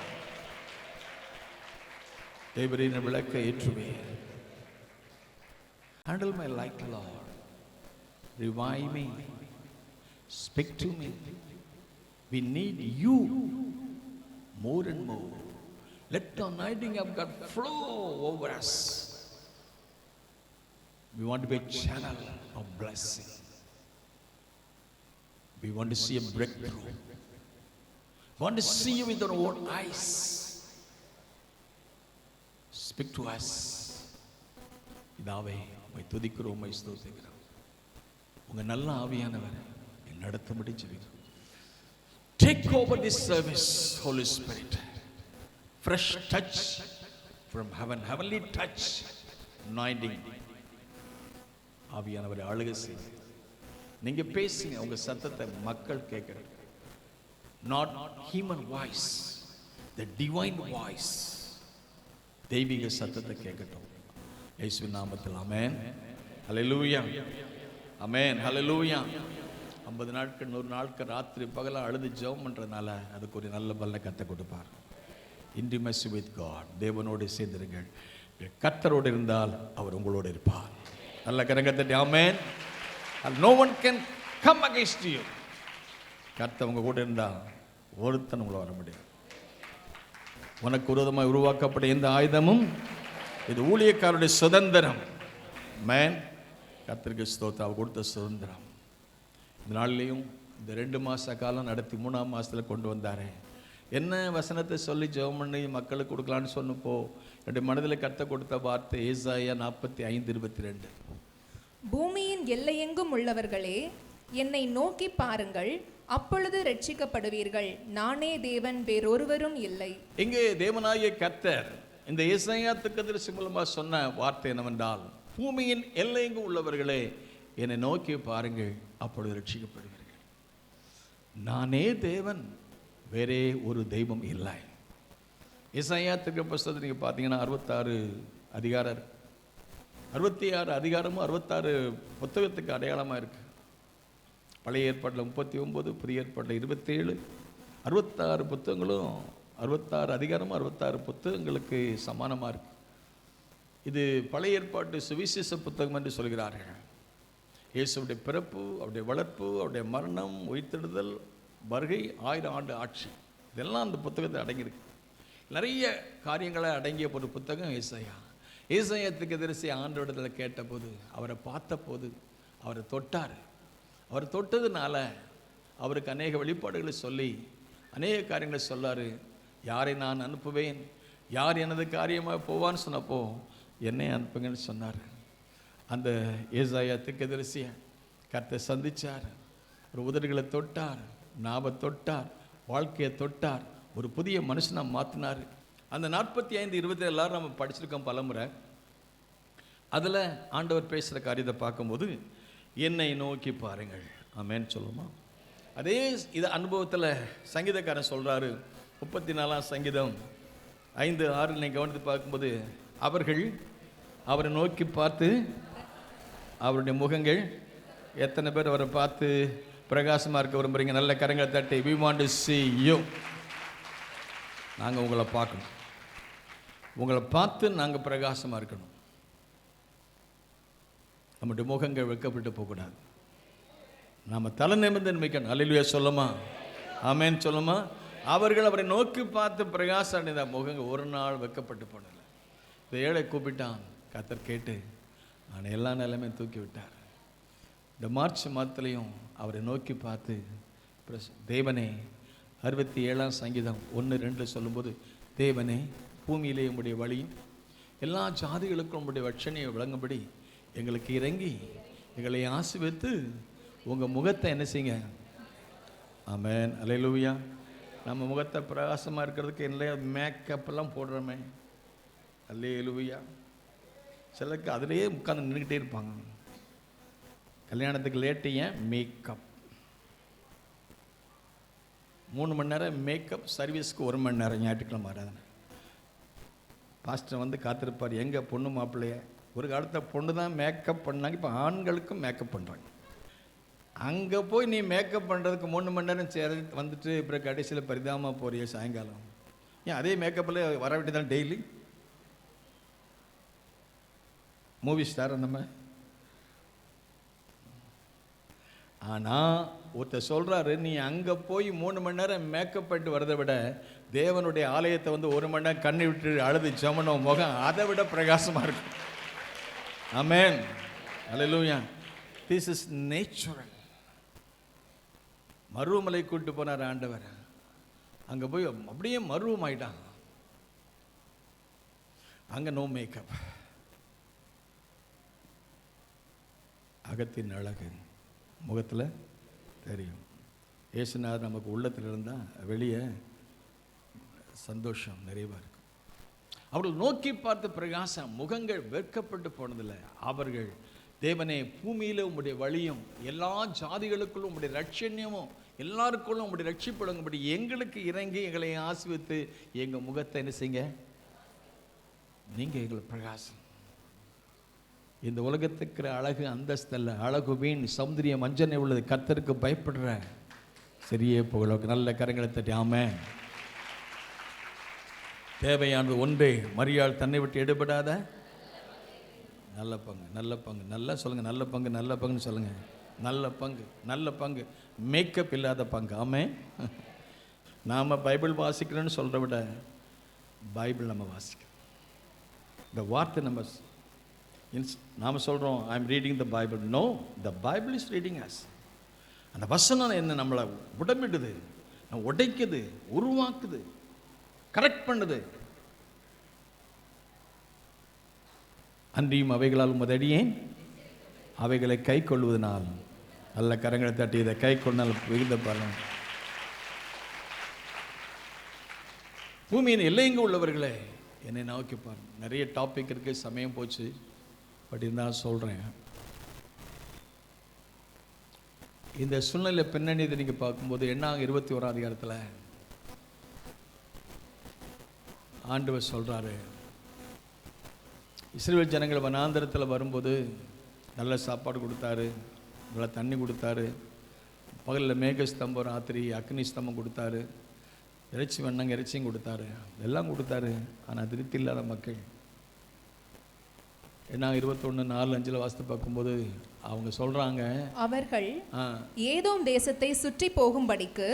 தேவரின் விளக்க ஏற்றுவேன். Handle my light, Lord. Revive me. Speak to me. We need you more and more. Let the anointing of God flow over us. We want to be a channel of blessing. We want to see a breakthrough. We want to see you with our own eyes. Speak to us. இதாவே உம்மை துதிக்கிறோம், உம்மை ஸ்தோத்திரிக்கிறோம். உங்க நல்ல ஆவியானவர் நடத்தும்படி ஜெபிக்கிறோம். Take over this service, Holy Spirit. Fresh touch from heaven, heavenly touch, anointing. ஆவியானவரை ஆளுகை செய்யுங்க. நீங்க பேசுங்க, உங்க சத்தத்தை மக்கள் கேட்கணும். Not human voice, the divine voice. தெய்வீக சத்தத்தை கேட்கட்டும். இயேசுவின் நாமத்தில் ஆமென். ஹல்லேலூயா. ஆமென். ஹல்லேலூயா. 50 நாட்கள் 100 நாட்கள் ராத்திரி பகல அழுது ஜெபம் பண்றதுனால அதுக்கு ஒரு நல்ல பலனை கத்த கொடுப்பார். இன்டிமசி வித் காட், தேவனோடு சேர்ந்திருங்கள். கர்த்தரோடு இருந்தால் அவர் உங்களோடு இருப்பார். நல்ல கரங்கத்தட்டி ஆமென். No one can come against you. கர்த்தர் உங்க கூட இருந்தா ஒருத்தன் உங்களை வர முடியாது. உனக்கு விரோதமாக உருவாக்கப்பட்ட எந்த ஆயுதமும், இது ஊழியக்காரருடைய சுதந்திரம். மேன் கர்த்தருக்கு ஸ்தோத்திரம், அவர் கொடுத்த சுதந்திரம். இந்த நாள்லையும் இந்த 2 மாத காலம் நடத்தி 3ஆம் மாதத்தில் கொண்டு வந்தாரே. என்ன வசனத்தை சொல்லி ஜெபம் பண்ணி மக்களுக்கு கொடுக்கலான்னு சொன்னப்போ என்னுடைய மனதில் கர்த்தர் கொடுத்த வார்த்தை ஏசாயா 45:22. பூமியின் எல்லையெங்கும் உள்ளவர்களே, என்னை நோக்கி பாருங்கள், அப்பொழுது ரட்சிக்கப்படுவீர்கள். நானே தேவன், வேறொருவரும் இல்லை. இங்கே தேவனாகிய கர்த்தர் இந்த ஏசாயா தீர்க்கதரிசி மூலமாக சொன்ன வார்த்தை என்னவென்றால், பூமியின் எல்லையெங்கும் உள்ளவர்களே என்னை நோக்கி பாருங்கள், அப்பொழுது ரட்சிக்கப்படுவீர்கள். நானே தேவன், வேறே ஒரு தெய்வம் இல்லை. ஏசாயா தீர்க்க புஸ்தகத்தை நீங்கள் பார்த்தீங்கன்னா 66 அதிகாரம் 66 அதிகாரமும் 66 புத்தகத்துக்கு அடையாளமாக இருக்கு. பழைய ஏற்பாட்டில் 39, புதிய ஏற்பாட்டில் 27, 66 புத்தகங்களும் 66 அதிகாரமும் 66 புத்தகங்களுக்கு சமானமாக இருக்கு. இது பழைய ஏற்பாட்டு சுவிசேஷ புத்தகம் என்று சொல்கிறார்கள். இயேசுடைய பிறப்பு, அவருடைய வளர்ப்பு, அவருடைய மரணம், உயிர்த்தெழுதல், வருகை, 1000 ஆண்டு ஆட்சி, இதெல்லாம் அந்த புத்தகத்தில் அடங்கியிருக்கு. நிறைய காரியங்களை அடங்கிய ஒரு புத்தகம் ஏசாயா. ஏசாயா தீர்க்கதரிசி ஆண்டவரிடத்தில் கேட்டபோது, அவரை பார்த்தபோது அவரை தொட்டார். அவர் தொட்டதுனால அவருக்கு அநேக வெளிப்பாடுகளை சொல்லி அநேக காரியங்களை சொல்லார். யாரை நான் அனுப்புவேன், யார் எனது காரியமாக போவான்னு சொன்னப்போ என்னை அனுப்புங்கன்னு சொன்னார். அந்த ஏசாயா தீர்க்கதரிசியை கர்த்தர் சந்திச்சார். ஒரு உதடுகளை தொட்டார், நாவை தொட்டார், வாழ்க்கையை தொட்டார், ஒரு புதிய மனுஷனை மாற்றினார். அந்த 45:20 எல்லாரும் நம்ம படிச்சிருக்கோம் பலமுறை. அதில் ஆண்டவர் பேசுகிற காரியத்தை பார்க்கும்போது என்னை நோக்கி பாருங்கள், ஆமென் சொல்லுமா. அதே இது அனுபவத்தில் சங்கீதக்காரன் சொல்கிறாரு, 34ஆம் சங்கீதம் 5:6 நீங்கள் கவனித்து பார்க்கும்போது, அவர்கள் அவரை நோக்கி பார்த்து அவருடைய முகங்கள், எத்தனை பேர் அவரை பார்த்து பிரகாசமாக இருக்க விரும்புகிறீங்க? நல்ல கரங்களை தட்டி, we want to see you. நாங்கள் உங்களை பார்க்கணும், உங்களை பார்த்து நாங்கள் பிரகாசமாக இருக்கணும். நம்முடைய முகங்கள் வெட்கப்பட்டு போகக்கூடாது. நம்ம தலை நிமிர்ந்து நிற்கணும். அல்லேலூயா சொல்லுமா, ஆமென் சொல்லுமா. அவர்கள் அவரை நோக்கி பார்த்து பிரகாசம் அடைந்த முகங்கள் ஒரு நாள் வெட்கப்பட்டு போனதில்லை. இந்த ஏழை கூப்பிட்டான், கர்த்தர் கேட்டு நான் எல்லா நிலைமையும் தூக்கி விட்டார். இந்த மார்ச் மாதத்துலையும் அவரை நோக்கி பார்த்து தேவனே, 67ஆம் சங்கீதம் 1-2 சொல்லும்போது, தேவனே பூமியிலே உம்முடைய வழியும் எல்லா ஜாதிகளுக்கும் உம்முடைய ரட்சணையை விளங்கும்படி எங்களுக்கு இறங்கி எங்களை ஆசீர்வதித்து உங்கள் முகத்தை என்ன செய்யுங்க. ஆமென் அல்லேலூயா. நம்ம முகத்தை பிரகாசமாக இருக்கிறதுக்கு என்ன மேக்கப்பெல்லாம் போடுறோமே. அல்லேலூயா. சிலருக்கு அதிலேயே உட்காந்து நின்றுக்கிட்டே இருப்பாங்க. கல்யாணத்துக்கு லேட்டு ஏன் மேக்கப், 3 மணி நேரம் மேக்கப், சர்வீஸ்க்கு 1 மணி நேரம். ஞாயிற்றுக்கிழமை ஆராதனை பாஸ்டர் வந்து காத்திருப்பார், எங்கே பொண்ணு மாப்பிள்ளைய. ஒரு காலத்தில் பொண்ணு தான் மேக்கப் பண்ணாங்க, இப்போ ஆண்களுக்கும் மேக்கப் பண்ணுறாங்க. அங்கே போய் நீ மேக்கப் பண்ணுறதுக்கு 3 மணி நேரம் வந்துட்டு அப்புறம் கடைசியில் பரிதாபமாக போறிய சாயங்காலம். ஏன் அதே மேக்கப்பில் வர வேண்டியதான் டெய்லி? மூவி ஸ்டார் நம்ம. ஆனால் ஒருத்தர் சொல்கிறாரு, நீ அங்கே போய் 3 மணி நேரம் மேக்கப் பண்ணிட்டு வரதை விட தேவனுடைய ஆலயத்தை வந்து 1 மணி நேரம் கண்ணி விட்டு அழுது ஜெபம் முகம் அதை விட பிரகாசமாக இருக்கும். Amen hallelujah. This is natural. மருவமலை கூட்டு போனார் ஆண்டவர். அங்கே போய் அப்படியே மருவம் ஆயிட்டான். அங்கே நோ மேக்கப். அகத்தின் அழகு முகத்தில் தெரியும். இயேசுநாதர் நமக்கு உள்ளத்தில் இருந்தால் வெளியே சந்தோஷம் நிறைவாக இருக்கும். அவர்கள் நோக்கி பார்த்து பிரகாசம், முகங்கள் வெட்கப்பட்டு போனதில்லை. அவர்கள் தேவனே பூமியில் உம்முடைய வழியும் எல்லா ஜாதிகளுக்குள்ளும் உம்முடைய ரட்சண்யமும் எல்லாருக்குள்ளும் உம்முடைய ரட்சிப்படும்படி எங்களுக்கு இறங்கி எங்களை ஆசீர்வதித்து எங்கள் முகத்தை என்ன செய்யுங்க. நீங்கள் எங்களை பிரகாசம். இந்த உலகத்துக்கு அழகு அந்தஸ்தல்ல, அழகு வீண் சௌந்தரியம் மஞ்சனை உள்ளது. கர்த்தருக்கு பயப்படுற சரியே புகழ. நல்ல கரங்களை தட்டி ஆமென். தேவையானது ஒன்றே, மரியாள் தன்னை விட்டு எடுபடாத நல்ல பங்கு. நல்ல பங்கு நல்லா சொல்லுங்கள். நல்ல பங்கு, நல்ல பங்குன்னு சொல்லுங்கள். நல்ல பங்கு, நல்ல பங்கு. மேக்கப் இல்லாத பங்கு. ஆமென். நாம் பைபிள் வாசிக்கிறோன்னு சொல்கிறத விட பைபிள் நம்ம வாசிக்கிறோம். இந்த வார்த்தை நம்ம நாம் சொல்கிறோம், I am reading the Bible. No, the Bible is reading us. அந்த வசனம் என்ன நம்மளை உடம்பிடுது, உடைக்குது, உருவாக்குது, கரெக்ட் பண்ணுது. அன்றியும் அவைகளால் உமதடியேன் அவைகளை கை கொள்வதனால். நல்ல கரங்களை தட்டி இதை கை கொண்டால் மிகுந்த பலன். பூமியின் எல்லையெங்கு உள்ளவர்களே என்னை நோக்கி பாருங்க. நிறைய டாபிக் இருக்கு, சமயம் போச்சு, பட் இருந்தால் சொல்கிறேன். இந்த சூழ்நிலை பின்னணி நீங்கள் பார்க்கும்போது என்ன 21ஆம் அதிகாரத்தில் ஆண்டவர் சொல்கிறாரு, இஸ்ரவேல் ஜனங்கள் வனாந்தரத்தில் வரும்போது நல்ல சாப்பாடு கொடுத்தாரு, நல்ல தண்ணி கொடுத்தாரு, பகலில் மேகஸ்தம்பம், ராத்திரி அக்னி ஸ்தம்பம் கொடுத்தாரு, இறைச்சி வண்ணங்க இறைச்சியும் கொடுத்தாரு, எல்லாம் கொடுத்தாரு. ஆனால் திருப்தி இல்லாத மக்கள். ஏன்னா 21:4-5 வாசித்து பார்க்கும்போது அவங்க சொல்றாங்க, அவர்கள் ஏதோம் தேசத்தை சுற்றி போகும்படிக்கு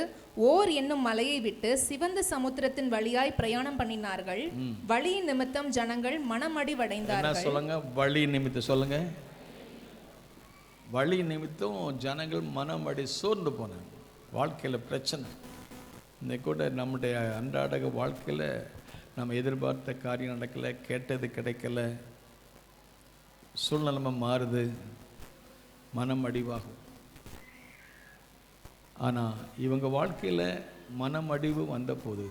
ஓர் என்னும் மலையை விட்டு சிவந்த சமுத்திரத்தின் வழியாய் பிரயாணம் பண்ணினார்கள். வழியின் நிமித்தம் ஜனங்கள் மனமடிவடைந்தார்கள். சொல்லுங்க, வழி நிமித்தம் சொல்லுங்க. வழி நிமித்தம் ஜனங்கள் மனமடி சோர்ந்து போனாங்க. வாழ்க்கையில் பிரச்சனை. இன்னைக்கு கூட நம்முடைய அன்றாட வாழ்க்கையில் நம்ம எதிர்பார்த்த காரியம் நடக்கலை, கேட்டது கிடைக்கல, சூழ்நிலைமை மாறுது, மனம் அடிவாகும். ஆனால் இவங்க வாழ்க்கையில் மனம் அடிவு வந்த போது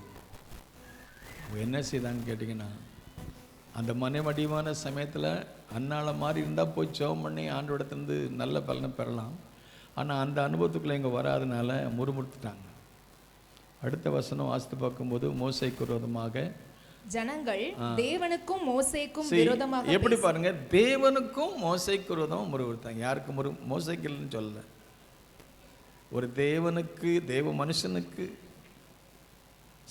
என்ன செய்தான்னு கேட்டிங்கன்னா, அந்த மனைவடிவான சமயத்தில் அன்னால மாதிரி இருந்தால் போய் ஜெபம் பண்ணி ஆண்டோடத்துலேருந்து நல்ல பலனை பெறலாம். ஆனால் அந்த அனுபவத்துக்குள்ளே இங்கே வராதனால முறுமுறுத்துட்டாங்க. அடுத்த வசனம் வாசித்து பார்க்கும்போது, மோசேக்கு விரோதமாக ஜனங்கள் தேவனுக்கும் மோசேக்கும் விரோதமாக எப்படி பாருங்க, தேவனுக்கும் மோசேக்கு விரோதமாக முறுமுறுத்தாங்க. யாருக்கு மோசேக்கு இல்லைன்னு சொல்லல, ஒரு தேவனுக்கு, தேவ மனுஷனுக்கு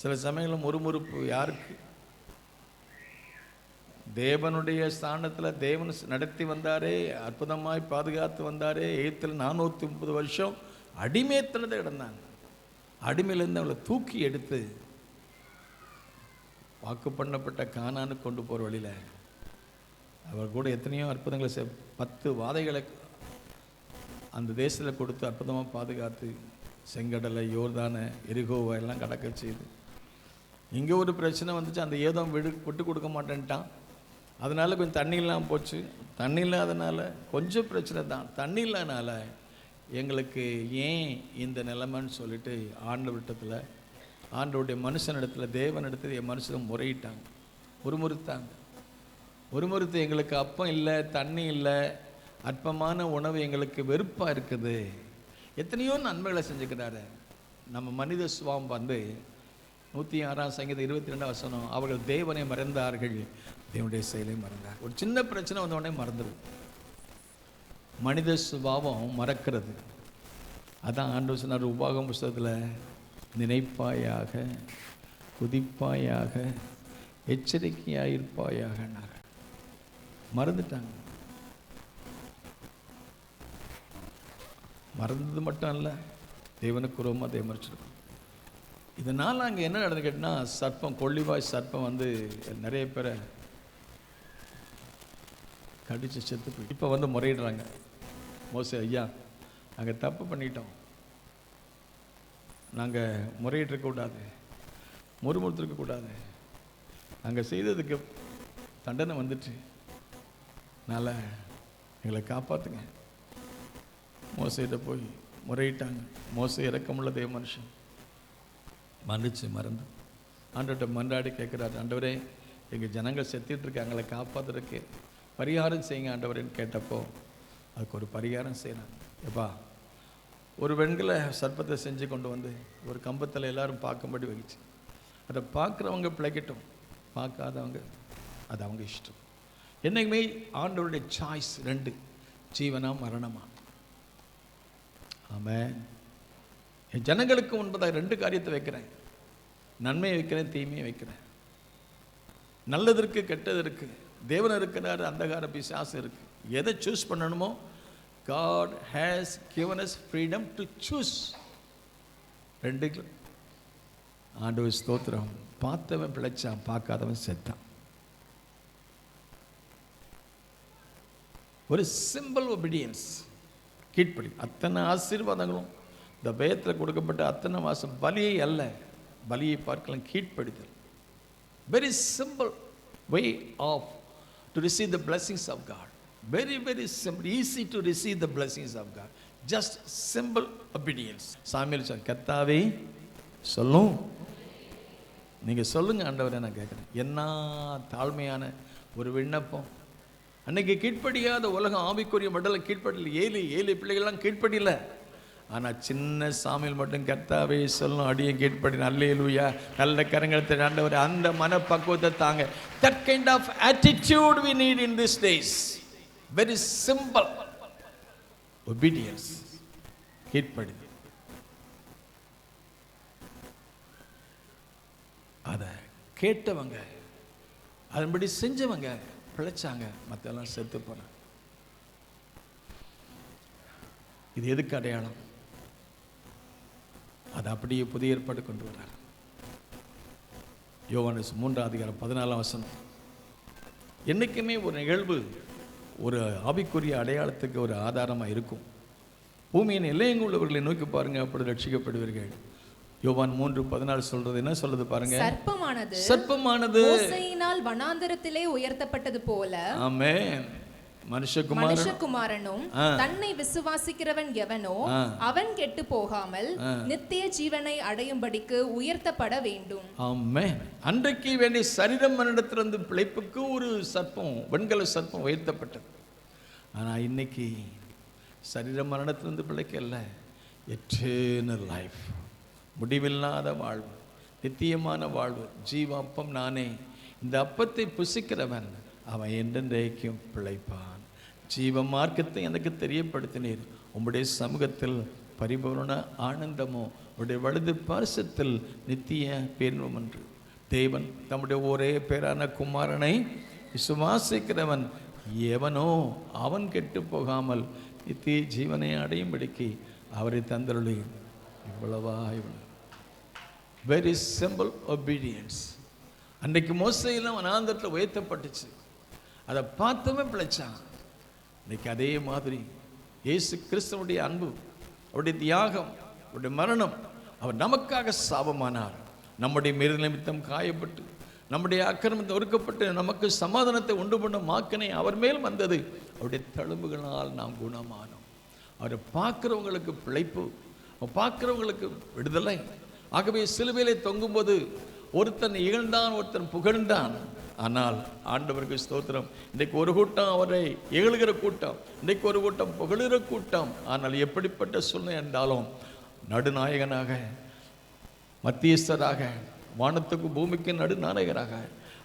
சில சமயங்களில் முறுமுறுப்பு யாருக்கு? தேவனுடைய ஸ்தானத்தில் தேவன் நடத்தி வந்தாரே, அற்புதமாய் பாதுகாத்து வந்தாரே. எகிப்தில் 430 வருஷம் அடிமைத்தனத்தை கிடந்தாங்க. அடிமையிலேருந்து அவளை தூக்கி எடுத்து வாக்கு பண்ணப்பட்ட கானானுக்கு கொண்டு போகிற வழியில் அவர் கூட எத்தனையோ அற்புதங்களை 10 வாதைகளை அந்த தேசத்தில் கொடுத்து அற்புதமாக பாதுகாத்து செங்கடலை, யோர்தானை, எரிகோவை எல்லாம் கடக்க செய்து. இங்கே ஒரு பிரச்சனை வந்துச்சு, அந்த ஏதோ விட்டு கொடுக்க மாட்டேன்ட்டான். அதனால் கொஞ்சம் தண்ணி இல்லாமல் போச்சு. தண்ணி இல்லாதனால கொஞ்சம் பிரச்சனை தான். தண்ணி இல்லாதனால எங்களுக்கு ஏன் இந்த நிலைமைன்னு சொல்லிட்டு ஆண்டவரிடத்தில், ஆண்டவருடைய மனுஷனிடத்தில், தேவனிடத்தில் என் மனுஷன் முறையிட்டாங்க, முறுமுறுத்து எங்களுக்கு அப்பம் இல்லை, தண்ணி இல்லை, அற்பமான உணவு எங்களுக்கு வெறுப்பாக இருக்குது. எத்தனையோ நன்மைகளை செஞ்சுக்கிறாரு. நம்ம மனித சுவாம் வந்து 106 சங்கீதம் 22 வசனம், அவர்கள் தேவனை மறந்தார்கள், தேவனுடைய செயலை மறந்தார். ஒரு சின்ன பிரச்சனை வந்தவுடனே மறந்துடும். மனித சுபாவம் மறக்கிறது. அதான் ஆண்டவர் சொன்னார் உபாகம புஸ்தகத்தில், நினைப்பாயாக, குதிப்பாயாக, எச்சரிக்கையாக இருப்பாயாக. மறந்துட்டாங்க. மறந்தது மட்டும் இல்லை, தேவனுக்கு உருவமாக தேமரிச்சிருக்கும். இதனால் அங்கே என்ன நடந்து கேட்டினா, சர்ப்பம், கொள்ளிவாய் சர்ப்பம் வந்து நிறைய பேரை கடிச்சு செத்து போய் இப்போ வந்து முறையிடுறாங்க. மோசே ஐயா, நாங்கள் தப்பு பண்ணிட்டோம், நாங்கள் முறையிட்டிருக்கக்கூடாது, முறுமுறுத்திருக்கக்கூடாது, நாங்கள் செய்ததுக்கு தண்டனை வந்துட்டு, அதனால் எங்களை காப்பாற்றுங்க. மோசையிட்ட போய் முறையிட்டாங்க. மோசை இரக்கமுள்ள தேவ மனுஷன் மன்னிச்சு மறந்து ஆண்டவர்கிட்ட மன்றாடி கேட்குறாரு, ஆண்டவரே எங்கள் ஜனங்கள் செத்துட்ருக்காங்களை காப்பாற்றுறதுக்கு பரிகாரம் செய்யுங்க ஆண்டவரேன்னு கேட்டப்போ அதுக்கு ஒரு பரிகாரம் செய்யலாம். எப்பா, ஒரு வெண்கல சர்ப்பத்தை செஞ்சு கொண்டு வந்து ஒரு கம்பத்தில் எல்லாரும் பார்க்கும்படி வகிச்சு, அதை பார்க்குறவங்க பிழைக்கட்டும், பார்க்காதவங்க அது அவங்க இஷ்டம். என்னைக்குமே ஆண்டவருடைய சாய்ஸ் 2, ஜீவனா மரணமா. ஆமாம், என் ஜனங்களுக்கு முன்பதாக 2 காரியத்தை வைக்கிறேன். நன்மையை வைக்கிறேன், தீமையை வைக்கிறேன். நல்லதற்கு கெட்டதற்கு தேவன் இருக்கிறார், அந்தகார பிசாசு இருக்கு. எதை சூஸ் பண்ணணுமோ God has given us freedom to choose. 2 ஆண்டவர் ஸ்தோத்திரம். பார்த்தவன் பிழைச்சான், பார்க்காதவன் செத்தான். ஒரு சிம்பிள் ஒபீடியன்ஸ், கீழ்ப்படி. அத்தனை ஆசீர்வாதங்களும் இந்த வேதத்தில் கொடுக்கப்பட்ட அத்தனை மாதம் பலியை அல்ல, பலியை பார்க்கலாம் கீழ்ப்படிதல். Very simple way of to receive the blessings of God. Very very simple, easy to receive the blessings of God. Just simple obedience. Samuel சொல், கர்த்தாவே சொல்லும், நீங்கள் சொல்லுங்க ஆண்டவரே, நான் கேட்குறேன். என்ன தாழ்மையான ஒரு விண்ணப்பம். அன்னைக்கு கீழ்ப்படியாத உலகம் ஆவிக்குரிய மண்டலம் கீழ்ப்படியில் 7 பிள்ளைகள்லாம் கீழ்ப்படியில. ஆனால் சின்ன சாமியில் மட்டும் கர்த்தாவே சொல்லும், அடியும் கீழ்ப்படி. அல்லேலூயா, நல்ல கரங்களை ஆண்டவர். அந்த மனப்பக்குவத்தை தாங்க. That kind of attitude we need in these days. Very simple obedience, கீழ்ப்படி. அதை கேட்டவங்க, அதன்படி செஞ்சவங்க பிழைச்சாங்க, மற்றெல்லாம் செத்து போனாங்க. இது எதுக்கு அடையாளம்? அது அப்படியே புதிய ஏற்பாடு கொண்டு வர்றார். யோவான் 3:14 என்னைக்குமே ஒரு நிகழ்வு ஒரு ஆவிக்குரிய அடையாளத்துக்கு ஒரு ஆதாரமாக இருக்கும். பூமியின் எல்லையெங்கும் உள்ளவர்களை நோக்கி பாருங்க, அப்படி ரட்சிக்கப்படுவீர்கள். யோவான் 3:14 சொல்றது என்ன சொல்லுது பாருங்க. சர்ப்பமானது மோசேயினால் வனாந்தரத்திலே உயர்த்தப்பட்டது போல. ஆமென். மனுஷகுமாரனும் தன்னை விசுவாசிக்கிறவன் எவனோ அவன் கெட்டு போகாமல் நித்திய ஜீவனை அடையும்படிக்கு உயர்த்தப்பட வேண்டும். ஆமென். அன்றைக்கு வேண்டிய சரீரம் மரணத்திலிருந்து பிழைப்புக்கு ஒரு சர்ப்பம், வெண்கல சர்ப்பம் உயர்த்தப்பட்டது. ஆனா இன்னைக்கு சரீர மரணத்திலிருந்து பிழைக்கல்ல, எட்டர்னல் லைஃப், முடிவில்லாத வாழ்வு, நித்தியமான வாழ்வு. ஜீவ அப்பம் நானே, இந்த அப்பத்தை புசிக்கிறவன் அவன் என்றென்றைக்கும் பிழைப்பான். ஜீவ மார்க்கத்தை எனக்கு தெரியப்படுத்தினீர். உம்முடைய சமூகத்தில் பரிபூர்ண ஆனந்தமோ, உடைய வலது பாரிசத்தில் நித்திய பேரும் என்று தேவன் தம்முடைய ஒரே பேரான குமாரனை விசுவாசிக்கிறவன் எவனோ அவன் கெட்டு போகாமல் நித்திய ஜீவனை அடையும்படிக்கு அவரை தந்தருளி. இவ்வளவா இவ்வளவு வெரி சிம்பிள் ஒபீடியன்ஸ். அன்றைக்கு மோசையெல்லாம் வனாந்தரத்தில் உயர்த்தப்பட்டுச்சு, அதை பார்த்தவே பிழைச்சான். இன்னைக்கு அதே மாதிரி இயேசு கிறிஸ்துவுடைய அன்பு, அவருடைய தியாகம், அவருடைய மரணம், அவர் நமக்காக சாபமானார். நம்முடைய மீறல் நிமித்தம் காயப்பட்டு, நம்முடைய அக்கிரமத்தை ஒடுக்கப்பட்டு நமக்கு சமாதானத்தை உண்டு பண்ண மாக்கனை அவர் மேல் வந்தது. அவருடைய தழும்புகளால் நாம் குணமானோம். அவரை பார்க்குறவங்களுக்கு பிழைப்பு, பார்க்குறவங்களுக்கு விடுதலை. ஆகவே சிலுவையிலே தொங்கும்போது ஒருத்தன் இகழ்ந்தான், ஒருத்தன் புகழ்ந்தான். ஆனால் ஆண்டவருக்கு ஸ்தோத்திரம், இன்றைக்கு ஒரு கூட்டம் அவரை இகழ்கிற கூட்டம், இன்றைக்கு ஒரு கூட்டம் புகழுகிற கூட்டம். ஆனால் எப்படிப்பட்ட சூழ்நிலை என்றாலும் நடுநாயகனாக, மத்தியஸ்தராக, வானத்துக்கு பூமிக்கு நடுநாயகராக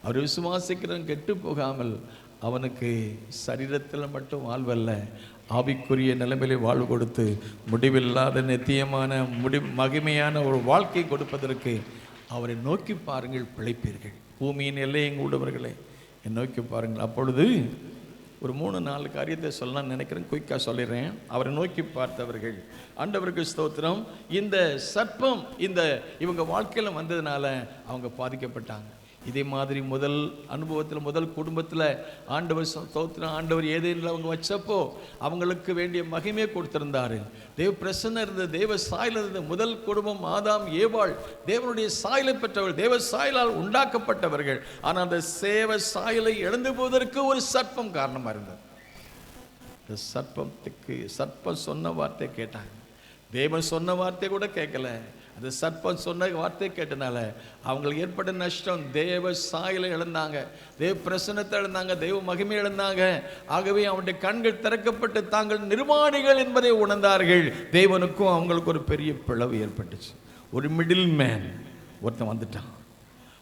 அவர் விசுவாசிக்கிறவன் கெட்டு போகாமல் அவனுக்கு சரீரத்தில் மட்டும் வாழ்வல்ல, ஆவிக்குரிய நிலைமையிலே வாழ்வு கொடுத்து முடிவில்லாத நித்தியமான மகிமையான ஒரு வாழ்க்கை கொடுப்பதற்கு அவரை நோக்கி பாருங்கள், பிழைப்பீர்கள். பூமியின் எல்லை எங்கள் உள்ளவர்களே என்னை நோக்கி பாருங்கள். அப்பொழுது ஒரு 3-4 காரியத்தை சொல்லலாம்னு நினைக்கிறேன், குயிக்காக சொல்லிடுறேன். அவரை நோக்கி பார்த்தவர்கள், ஆண்டவருக்கு ஸ்தோத்திரம். இந்த சர்ப்பம் இவங்க வாழ்க்கையில் வந்ததுனால அவங்க பாதிக்கப்பட்டாங்க. இதே மாதிரி முதல் அனுபவத்தில், முதல் குடும்பத்தில் ஆண்டவர் ஸ்தோத்திரம், ஆண்டவர் ஏதேனில் அவங்க வச்சப்போ அவங்களுக்கு வேண்டிய மகிமையை கொடுத்திருந்தாரு. தேவ பிரசன்னம் இருந்தது, தேவ சாயல் இருந்தது. முதல் குடும்பம் ஆதாம் ஏவாள் தேவனுடைய சாயலை பெற்றவர்கள், தேவ சாயலால் உண்டாக்கப்பட்டவர்கள். ஆனால் அந்த சேவ சாயலை இழந்து போவதற்கு ஒரு சர்ப்பம் காரணமாக இருந்தது. இந்த சர்ப்பம் சொன்ன வார்த்தை கேட்டாங்க, தேவன் சொன்ன வார்த்தை கூட கேட்கல. அந்த சர்ப்பம் சொன்ன வார்த்தை கேட்டனால அவங்களுக்கு ஏற்பட்ட நஷ்டம். தேவ சாயலை இழந்தாங்க, தேவ பிரசன்னத்தை இழந்தாங்க, தேவ மகிமை இழந்தாங்க. ஆகவே அவனுடைய கண்கள் திறக்கப்பட்டு தாங்கள் நிர்வாணிகள் என்பதை உணர்ந்தார்கள். தேவனுக்கும் அவங்களுக்கு ஒரு பெரிய பிளவு ஏற்பட்டுச்சு. ஒரு மிடில் மேன் ஒருத்தன் வந்துட்டான்.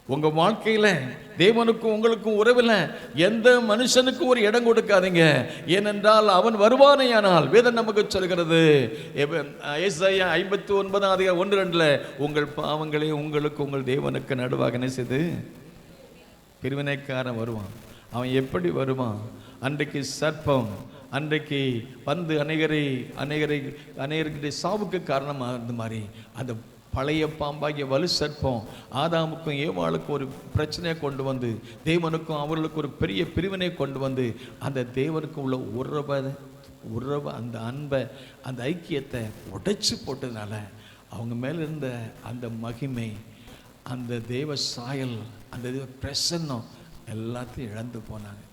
உங்க வாழ்க்கையில தேவனுக்கும் உங்களுக்கும் உறவில் எந்த மனுஷனுக்கும் ஒரு இடம் கொடுக்காதீங்க. ஏனென்றால் அவன் வருவானேயானால் வேதம் நமக்கு சொல்கிறது, ஏசாயா 59:1-2 உங்கள் பாவங்களே உங்களுக்கு உங்கள் தேவனுக்கு நடுவாக என்ன செய்து பிரிவினைக்காரன் வருவான். அவன் எப்படி வருவான்? அன்றைக்கு சர்ப்பம் அன்றைக்கு வந்து அநேகரை சாவுக்கு காரணமாக இருந்த மாதிரி அந்த பழைய பாம்பாகிய வலு சர்ப்பம் ஆதாமுக்கும் ஏவாளுக்கும் ஒரு பிரச்சனையை கொண்டு வந்து, தேவனுக்கும் அவர்களுக்கு ஒரு பெரிய பிரிவினை கொண்டு வந்து, அந்த தேவனுக்கு உள்ள உறவை அந்த அன்பை, அந்த ஐக்கியத்தை உடைச்சு போட்டதுனால அவங்க மேலே இருந்த அந்த மகிமை, அந்த தேவ சாயல், அந்த தேவ பிரசன்னம் எல்லாத்தையும் இழந்து போனாங்க.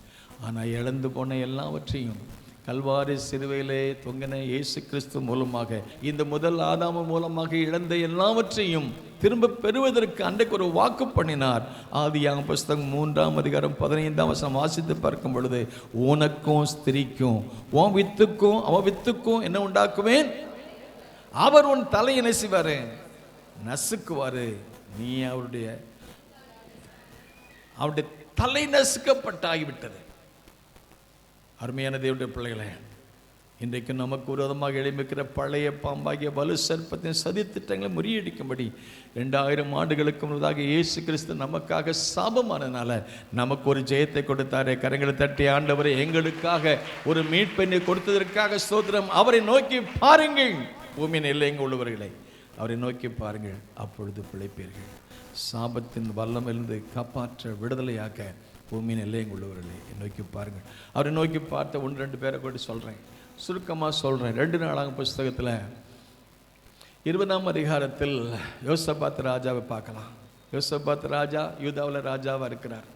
ஆனால் இழந்து போன எல்லாவற்றையும் கல்வாரி சிலுவையிலே தொங்கின இயேசு கிறிஸ்து மூலமாக, இந்த முதல் ஆதாம மூலமாக இழந்த எல்லாவற்றையும் திரும்ப பெறுவதற்கு அன்றைக்கு ஒரு வாக்கு பண்ணினார். ஆதியாகமம் புஸ்தகம் 3:15 வாசித்து பார்க்கும் பொழுது, உனக்கும் ஸ்திரீக்கும் உன் வித்துக்கும் அவ வித்துக்கும் என்ன உண்டாக்குவேன், அவர் உன் தலையை நெசுவாரு, நசுக்குவாரு, நீ அவருடைய தலை நசுக்கப்பட்டாகிவிட்டது. அருமையான தேவனுடைய பிள்ளைகளே, இன்றைக்கு நமக்கு விரோதமாக எழும்பிக்கிற பழைய பாம்பாகிய வலு சர்ப்பத்தின் சதித்திட்டங்களை முறியடிக்கும்படி 2000 ஆண்டுகளுக்கு முன்னதாக இயேசு கிறிஸ்து நமக்காக சாபமானதுனால நமக்கு ஒரு ஜெயத்தை கொடுத்தாரே. கரங்களை தட்டி ஆண்டவரை எங்களுக்காக ஒரு மீட்பெண்ணை கொடுத்ததற்காக ஸ்தோத்திரம். அவரை நோக்கி பாருங்கள், பூமியின் எல்லைங்க உள்ளவர்களை, அவரை நோக்கி பாருங்கள், அப்பொழுது பிழைப்பீர்கள். சாபத்தின் வல்லமிருந்து காப்பாற்ற விடுதலையாக்க பூமியின் எல்லைங்க உள்ளவர்களே நோக்கி பாருங்கள். அவரை நோக்கி பார்த்த 1-2 பேரை கூட சொல்கிறேன், சுருக்கமாக சொல்கிறேன். 2 நாளாகும் புஸ்தகத்தில் 20ஆம் அதிகாரத்தில் யோசபாத் ராஜாவை பார்க்கலாம். யோசபாத் ராஜா யூதாவில் ராஜாவாக இருக்கிறார்.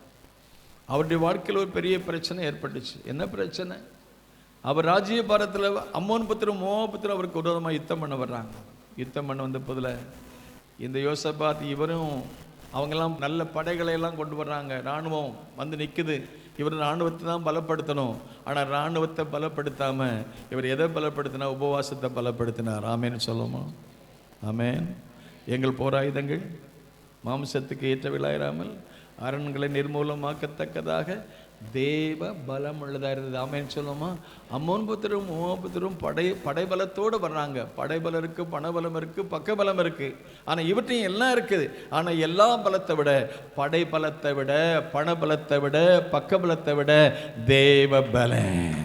அவருடைய வாழ்க்கையில் ஒரு பெரிய பிரச்சனை ஏற்பட்டுச்சு. என்ன பிரச்சனை? அவர் ராஜ்யபாரத்தில் அம்மோன் புத்திரம் மோவாப் புத்திரம் அவருக்கு விரோதமாக யுத்தம் பண்ண வர்றாங்க. யுத்தம் பண்ண வந்த போதில் இந்த யோசபாத் இவரும் அவங்கெல்லாம் நல்ல படைகளை எல்லாம் கொண்டு வர்றாங்க. இராணுவம் வந்து நிற்குது. இவர் இராணுவத்தை தான் பலப்படுத்தணும். ஆனால் இராணுவத்தை பலப்படுத்தாமல் இவர் எதை பலப்படுத்தினா? உபவாசத்தை பலப்படுத்தினார். ஆமேன்னு சொல்லுமா? ஆமேன். எங்கள் போராயுதங்கள் மாம்சத்துக்கு ஏற்றவில்லாயிராமல் அரண்களை நிர்மூலமாக்கத்தக்கதாக தேவ பலம் உள்ளதாக இருந்தது. ஆமேன்னு சொல்லுமா? அம்மோன் புத்திரும் மோவாப் புத்திரும் படைபலத்தோடு வர்றாங்க. படைபலம் இருக்குது, பணபலம் இருக்குது, பக்கபலம் இருக்குது. ஆனால் இவற்றையும் எல்லாம் இருக்குது. ஆனால் எல்லா பலத்தை விட, படைபலத்தை விட, பணபலத்தை விட, பக்கபலத்தை விட தேவ பலம்.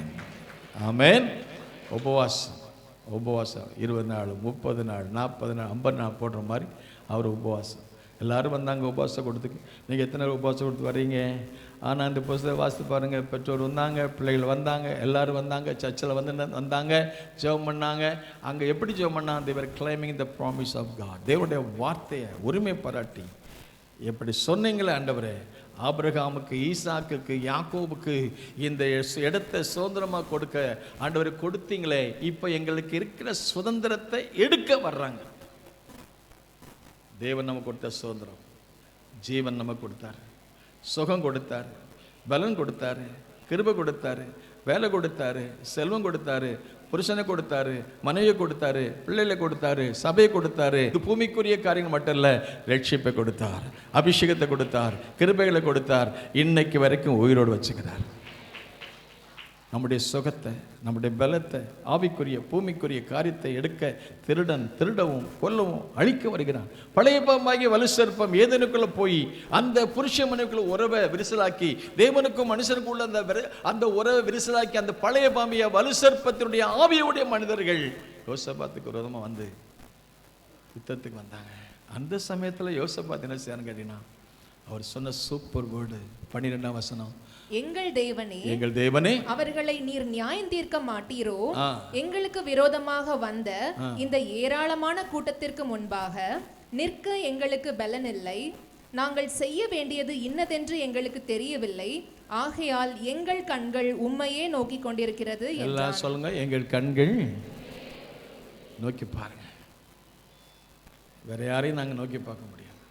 ஆமேன். உபவாசம் 20 நாள் 30 நாள் 40 நாள் 50 நாள் போடுற மாதிரி அவர் உபவாசம். எல்லாரும் வந்தாங்க உபவாசம் கொடுத்துக்கு. நீங்கள் எத்தனை நாள் உபவாசம் கொடுத்து வரீங்க? ஆனால் அந்த புத்தகத்தை வாசித்து பாருங்கள். பெற்றோர் வந்தாங்க, பிள்ளைகள் வந்தாங்க, எல்லாரும் வந்தாங்க, சர்ச்சில் வந்தாங்க, ஜெபம் பண்ணாங்க. அங்கே எப்படி ஜெபம் பண்ணாங்க? they were claiming the promise of God. தேவனுடைய வார்த்தையை உரிமை பாராட்டி, எப்படி சொன்னீங்களே ஆண்டவரே, ஆபிரகாமுக்கு, ஈசாக்குக்கு, யாக்கோபுக்கு இந்த இடத்தை சுதந்திரமாக கொடுக்க ஆண்டவரை கொடுத்தீங்களே, இப்போ எங்களுக்கு இருக்கிற சுதந்திரத்தை எடுக்க வர்றாங்க. தேவன் நமக்கு கொடுத்த சுதந்திரம், ஜீவன் நமக்கு கொடுத்தாரு, சுகம் கொடுத்தாரு, பலன் கொடுத்தாரு, கிருபை கொடுத்தாரு, வேலை கொடுத்தாரு, செல்வம் கொடுத்தாரு, புருஷனை கொடுத்தாரு, மனைவியை கொடுத்தாரு, பிள்ளைகளை கொடுத்தாரு, சபையை கொடுத்தாரு. இது பூமிக்குரிய காரியங்கள் மட்டும் இல்லை, ரட்சிப்பை கொடுத்தார், அபிஷேகத்தை கொடுத்தார், கிருபைகளை கொடுத்தார், இன்னைக்கு வரைக்கும் உயிரோடு வச்சுக்கிறார். நம்முடைய சுகத்தை, நம்முடைய பலத்தை, ஆவிக்குரிய பூமிக்குரிய காரியத்தை எடுக்க திருடவும் கொல்லவும் அழிக்க வருகிறான். பழைய பாம்பாகிய வலுசற்பம் ஏதேனுக்குள்ள போய் அந்த புருஷ மனைவிக்குள்ள உறவை விரிசலாக்கி, தேவனுக்கும் மனுஷனுக்கும் உள்ள அந்த உறவை விரிசலாக்கி, அந்த பழைய பாம்பிய வலுசற்பத்தினுடைய ஆவியுடைய மனிதர்கள் யோசபாத்துக்கு விரோதமா வந்து யுத்தத்துக்கு வந்தாங்க. அந்த சமயத்தில் யோசபாத் என்ன செய்யணும் கேட்டீங்கன்னா, அவர் சொன்ன சூப்பர் வேர்டு 12ஆம் வசனம், எங்கள் தேவனே அவர்களை நீர் நியாயம் தீர்க்க மாட்டீரோ? எங்களுக்கு விரோதமாக வந்த இந்த ஏராளமான கூட்டத்திற்கு முன்பாக நிற்க எங்களுக்கு பலன் இல்லை. நாங்கள் செய்ய வேண்டியது இன்னதென்று எங்களுக்கு தெரியவில்லை. ஆகையால் எங்கள் கண்கள் உம்மையே நோக்கி கொண்டிருக்கிறது. எல்லாம் சொல்லுங்க, எங்கள் கண்கள் நோக்கி பாருங்க. வேற யாரையும் நாங்கள் நோக்கி பார்க்க முடியாது.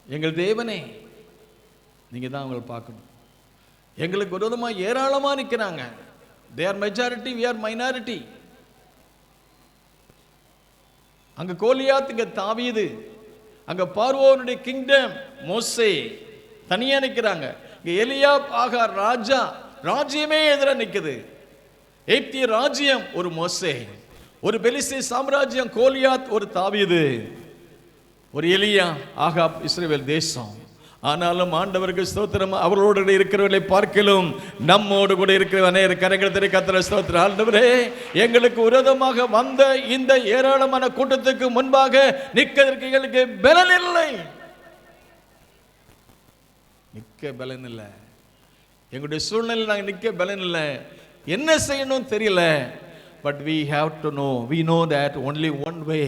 எங்கள் தேவனே, நீங்க தான் அவங்களை பார்க்கணும். எங்களுக்கு விரோதமாக ஏராளமா நிற்கிறாங்க. they are majority, we are minority. அங்க கோலியாத், இங்க தாவீது, அங்க பார்வோனுடைய கிங்டம் மோசே தனியா நிற்கிறாங்க. இங்க எலியாப் ஆகார் ராஜா, ராஜ்யமே எதிராக நிற்குது. எகிப்திய ராஜ்யம் ஒரு மோசே, ஒரு பெலிஸ்தீ சாம்ராஜ்யம் கோலியாத், ஒரு தாவீது, ஒரு எலியா, ஆகாப், இஸ்ரவேல் தேசம். ஆனாலும் ஆண்டவருக்கு ஸ்தோத்திரம். அவர்களோடு இருக்கிறவர்களை பார்க்கலும் நம்மோடு கூட இருக்கிற அநேக கரங்களை கர்த்தரை ஸ்தோத்திரம். ஆண்டவரே, எங்களுக்கு விரோதமாக வந்த இந்த ஏராளமான கூட்டத்துக்கு முன்பாக நிற்கிறதுக்கு எங்களுக்கு பலன் இல்லை. நிற்க பலன் இல்லை. எங்களுடைய சூழ்நிலை நாங்கள் நிற்க பலன் இல்லை. என்ன செய்யணும் தெரியல. But we have to know, we know that only one way.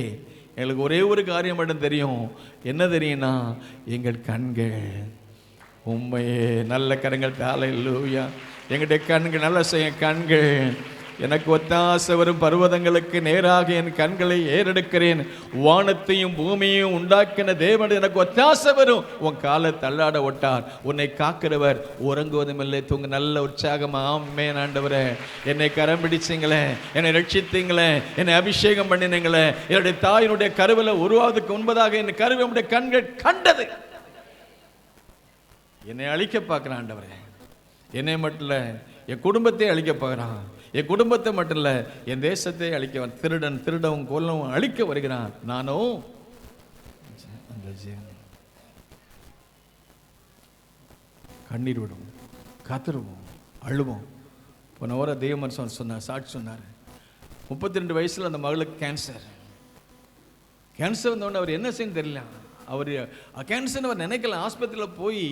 எங்களுக்கு ஒரே ஒரு காரியம் மட்டும் தெரியும். என்ன தெரியும்னா, எங்கள் கண்கள் உண்மையே நல்ல கரங்கள். ஹல்லேலூயா. எங்களுடைய கண்கள் நல்ல செய்ய கண்கள். எனக்கு ஒத்தாசை வரும் பர்வதங்களுக்கு நேராக என் கண்களை ஏறெடுக்கிறேன். வானத்தையும் பூமியையும் உண்டாக்கின தேவன் எனக்கு ஒத்தாசை வரும். உன் காலை தள்ளாட ஒட்டார். உன்னை காக்கிறவர் உறங்குவதும் இல்லை, தூங்க நல்ல உற்சாகமா. ஆமென் ஆண்டவரே, என்னை கரம் பிடிச்சிங்களே, என்னை ரட்சித்தீங்களே, என்னை அபிஷேகம் பண்ணினீங்களே. என்னுடைய தாயினுடைய கருவில உருவாவதுக்கு முன்பதாக என் கருவை நம்முடைய கண்கள் கண்டது. என்னை அழிக்க பார்க்கிறான் ஆண்டவரே. என்னை மட்டும் இல்லை, என் குடும்பத்தை அழிக்க பார்க்கிறான். என் குடும்பத்தை மட்டும் இல்லை, என் தேசத்தை அழிக்க, திருடவும் கொல்லவும் அழிக்க வருகிறான். நானும் கண்ணீர் விடுவோம், காத்திருவோம், அழுவோம். போன வாரம் தெய்வ மனுஷன் சொன்னார், சாட்சி சொன்னார். 32 வயசுல அந்த மகளுக்கு கேன்சர் வந்தோடனே அவர் என்ன செய்யணும் தெரியல. அவர் கேன்சர்னு அவர் நினைக்கல. ஆஸ்பத்திரியில் போய்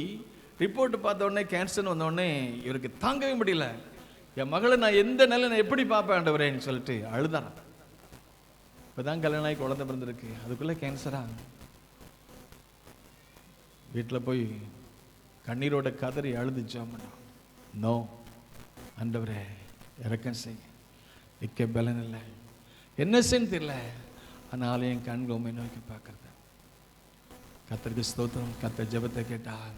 ரிப்போர்ட் பார்த்த உடனே கேன்சர்னு வந்தோடனே இவருக்கு தாங்கவே முடியல. என் மகளை நான் எந்த நிலை நான் எப்படி பார்ப்பேன் ஆண்டவரேன்னு சொல்லிட்டு அழுதான். இப்போதான் கல்யாணம் ஆகி குழந்தை பிறந்திருக்கு, அதுக்குள்ளே கேன்சரா? வீட்டில் போய் கண்ணீரோட கதறி அழுது ஜெபம் பண்ணோம். நோ, ஆண்டவரே இறக்கம் செய்ய. நிற்க பலன் இல்லை, என்ன செய்யன்னு தெரியல, ஆனாலும் என் கண்கள் உண்மை நோக்கி பார்க்கறது. கர்த்தருக்கு ஸ்தோத்திரம். கர்த்தர் ஜெபத்தை கேட்டார்,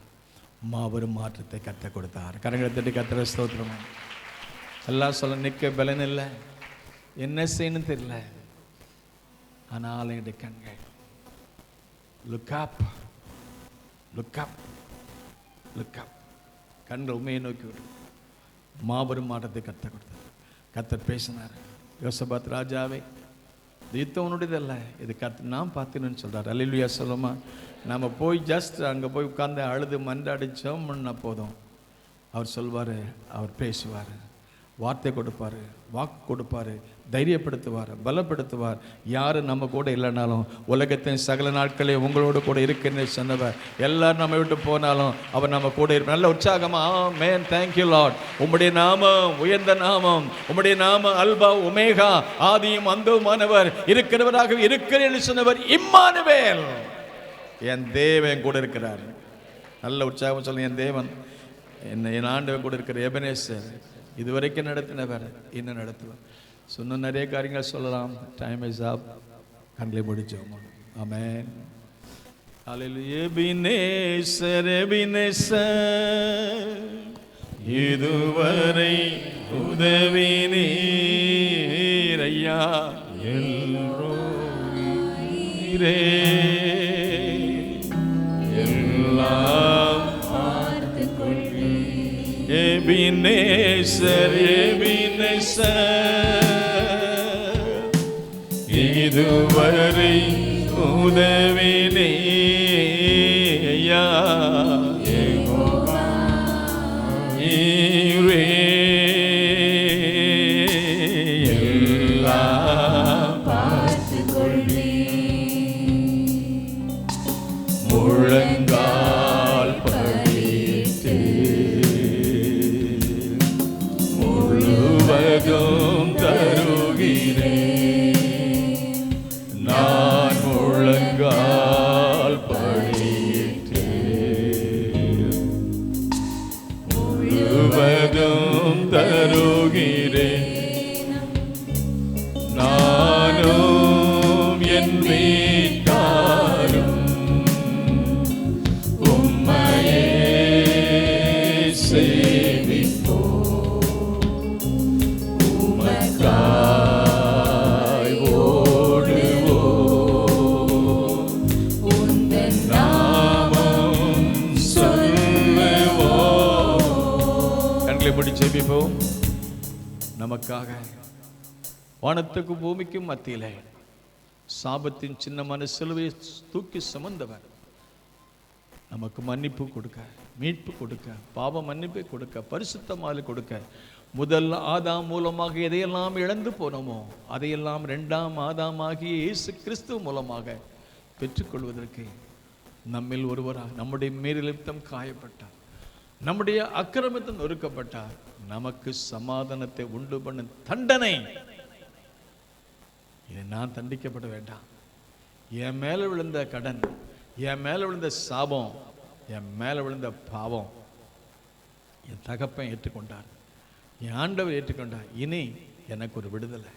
மாபெரும் மாற்றத்தை கர்த்தர் கொடுத்தார். கரங்களை தட்டி கர்த்தர் ஸ்தோத்திரம். எல்லாம் சொல்ல, நிற்க பலன் இல்லை, என்ன செய்யணும் தெரியல, ஆனாலும் என்னுடைய கண்கள் look up, look up, look up. கண்கள் உண்மையை நோக்கி விடும். மாபெரும் மாற்றத்தை கர்த்தர் கொடுத்தார். கர்த்தர் பேசினார், யோசபாத் ராஜாவே, இது யுத்தம் உன்னுடையதல்ல, இது கர்த்தர் நான் பார்த்தேன்னு சொல்கிறார். அல்லேலூயா சொல்லுமா. நம்ம போய் ஜஸ்ட் அங்கே போய் உட்கார்ந்து அழுது மன்றாடி ஜெபம் பண்ணா போதும். அவர் சொல்வார், அவர் பேசுவார், வார்த்தை கொடுப்பார், வாக்கு கொடுப்பார், தைரியப்படுத்துவார், பலப்படுத்துவார். யார் நம்ம கூட இல்லைனாலும் உலகத்தின் சகல நாட்களே உங்களோடு கூட இருக்குன்னு சொன்னவர். எல்லாரும் நம்ம விட்டு போனாலும் அவர் நம்ம கூட இருப்பார். நல்ல உற்சாகமா ஆமென், தேங்க்யூ லார்ட். உம்முடைய நாமம் உயர்ந்த நாமம், உம்முடைய நாமம் அல்பா ஒமேகா, ஆதியும் அந்தவுமானவர், இருக்கிறவராக இருக்கிறேன்னு சொன்னவர் இம்மானுவேல். என் தேவன் கூட இருக்கிறார். நல்ல உற்சாகம் சொல்லுங்க, என் தேவன் என் ஆண்டவன் கூட இருக்கிற எபனேசர், இதுவரைக்கும் நடத்தினவர், இன்னும் நடத்துவார். சொன்ன நிறைய காரியங்கள் சொல்லலாம். Time is up. கண்களை முடிச்சோம். ஆமென். ஹல்லேலூயா. எபினேசர், எபினேசர், இதுவரை உதவி நீர் ஐயா, எல்லோரே எல்லாம் எபினேசர், எபினேசர், இதுவரை உதவி நீயா, ஈரே எல்லாம் முழங்கால் படியிட்டு முழுவதும் தருகிறேன். நான் முழங்கால் படியிட்டு முழுவதும் தருகிறேன். நானும் என் வீட்டாரும் உம்மையே சேவிப்போம். உமக்காய் ஓடுவோம், உந்தன் நாமம் சொல்லுவோம். கண்களை மூடி ஜெபிப்போம். நமக்காக வானத்துக்கு பூமிக்கும் மத்தியிலே சாபத்தின் சின்னமான சிலுவையை தூக்கி சுமந்தவர், நமக்கு மன்னிப்பு கொடுக்க, மீட்பு கொடுக்க, பாவ மன்னிப்பை கொடுக்க, பரிசுத்தமாக கொடுக்க, முதல் ஆதாம் மூலமாக எதையெல்லாம் இழந்து போனோமோ அதையெல்லாம் இரண்டாம் ஆதாமாகிய இயேசு கிறிஸ்து மூலமாக பெற்றுக்கொள்வதற்கு நம்மில் ஒருவராக நம்முடைய மீறலிப்தம் காயப்பட்டார், நம்முடைய அக்கிரமத்தில் நொறுக்கப்பட்டார். நமக்கு சமாதானத்தை உண்டு பண்ணும் தண்டனை, இதை நான் தண்டிக்கப்பட வேண்டாம். என் மேல விழுந்த கடன், என் மேல விழுந்த சாபம், என் மேல விழுந்த பாவம் என் தகப்பன் ஏற்றுக்கொண்டார், என் ஆண்டவர் ஏற்றுக்கொண்டார். இனி எனக்கு ஒரு விடுதலை.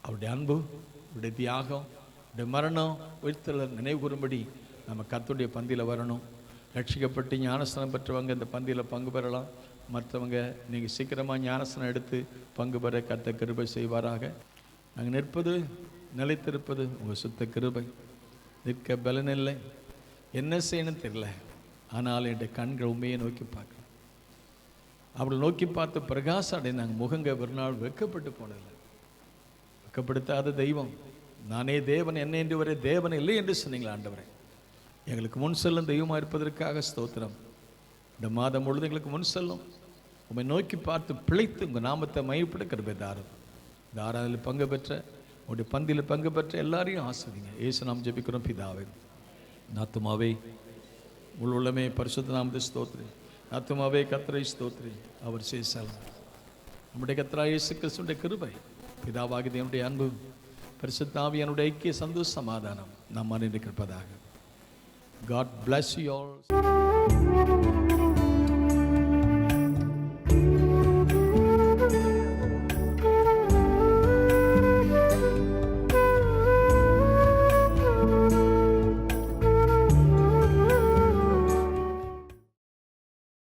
அவருடைய அன்பு, அவருடைய தியாகம், அவருடைய மரணம், உயிர்த்தெழுதல் நினைவு கூறும்படி நம்ம கர்த்தருடைய பந்தியில் வரணும். ரட்சிக்கப்பட்டு ஞானஸ்தானம் பெற்றவங்க இந்த பந்தியில் பங்கு பெறலாம். மற்றவங்க நீங்கள் சீக்கிரமாக ஞானஸ்தானம் எடுத்து பங்கு பெற கர்த்தர் கிருபை செய்வாராக. நாங்கள் நிற்பது, நிலைத்திருப்பது உங்கள் சுத்த கிருபை. நிற்க பலன் இல்லை, என்ன செய்யணும்னு தெரியல, ஆனால் என்னுடைய கண்கள் உண்மையை நோக்கி பார்க்க, அவளை நோக்கி பார்த்து பிரகாசம் அடைந்தாங்க. முகங்க ஒரு நாள் வெட்கப்பட்டு போனதில்லை. வெட்கப்படுத்தாத தெய்வம், நானே தேவன், என்ன என்று வரை தேவன் இல்லை என்று சொன்னீங்களா ஆண்டவரே. எங்களுக்கு முன் செல்லும் தெய்வமாக இருப்பதற்காக ஸ்தோத்திரம். இந்த மாதம் முழுதும் எங்களுக்கு முன் செல்லும், உண்மை நோக்கி பார்த்து பிழைத்து உங்கள் நாமத்தை மையப்பட கிருபை தாரும். இந்த ஆராதனையில் பங்கு பெற்ற, உங்களுடைய பந்தியில் பங்கு பெற்ற எல்லாரையும் ஆசிரியங்க. இயேசு நாம் ஜெபிக்கிறோம் பிதாவே. ஆத்துமாவே உள் உள்ளமே பரிசுத்த நாமத்தை ஸ்தோத்திரி. ஆத்துமாவே கர்த்தரை ஸ்தோத்திரி. அவர் சேசல் நம்முடைய கர்த்தராகிய இயேசு கிறிஸ்துவின் கிருபை, பிதாவாகிய தேவனுடைய அன்பு, பரிசுத்த ஆவியானுடைய ஐக்கிய சந்தோஷ சமாதானம் நம் அனைவருக்கும் இருப்பதாக. God bless you all.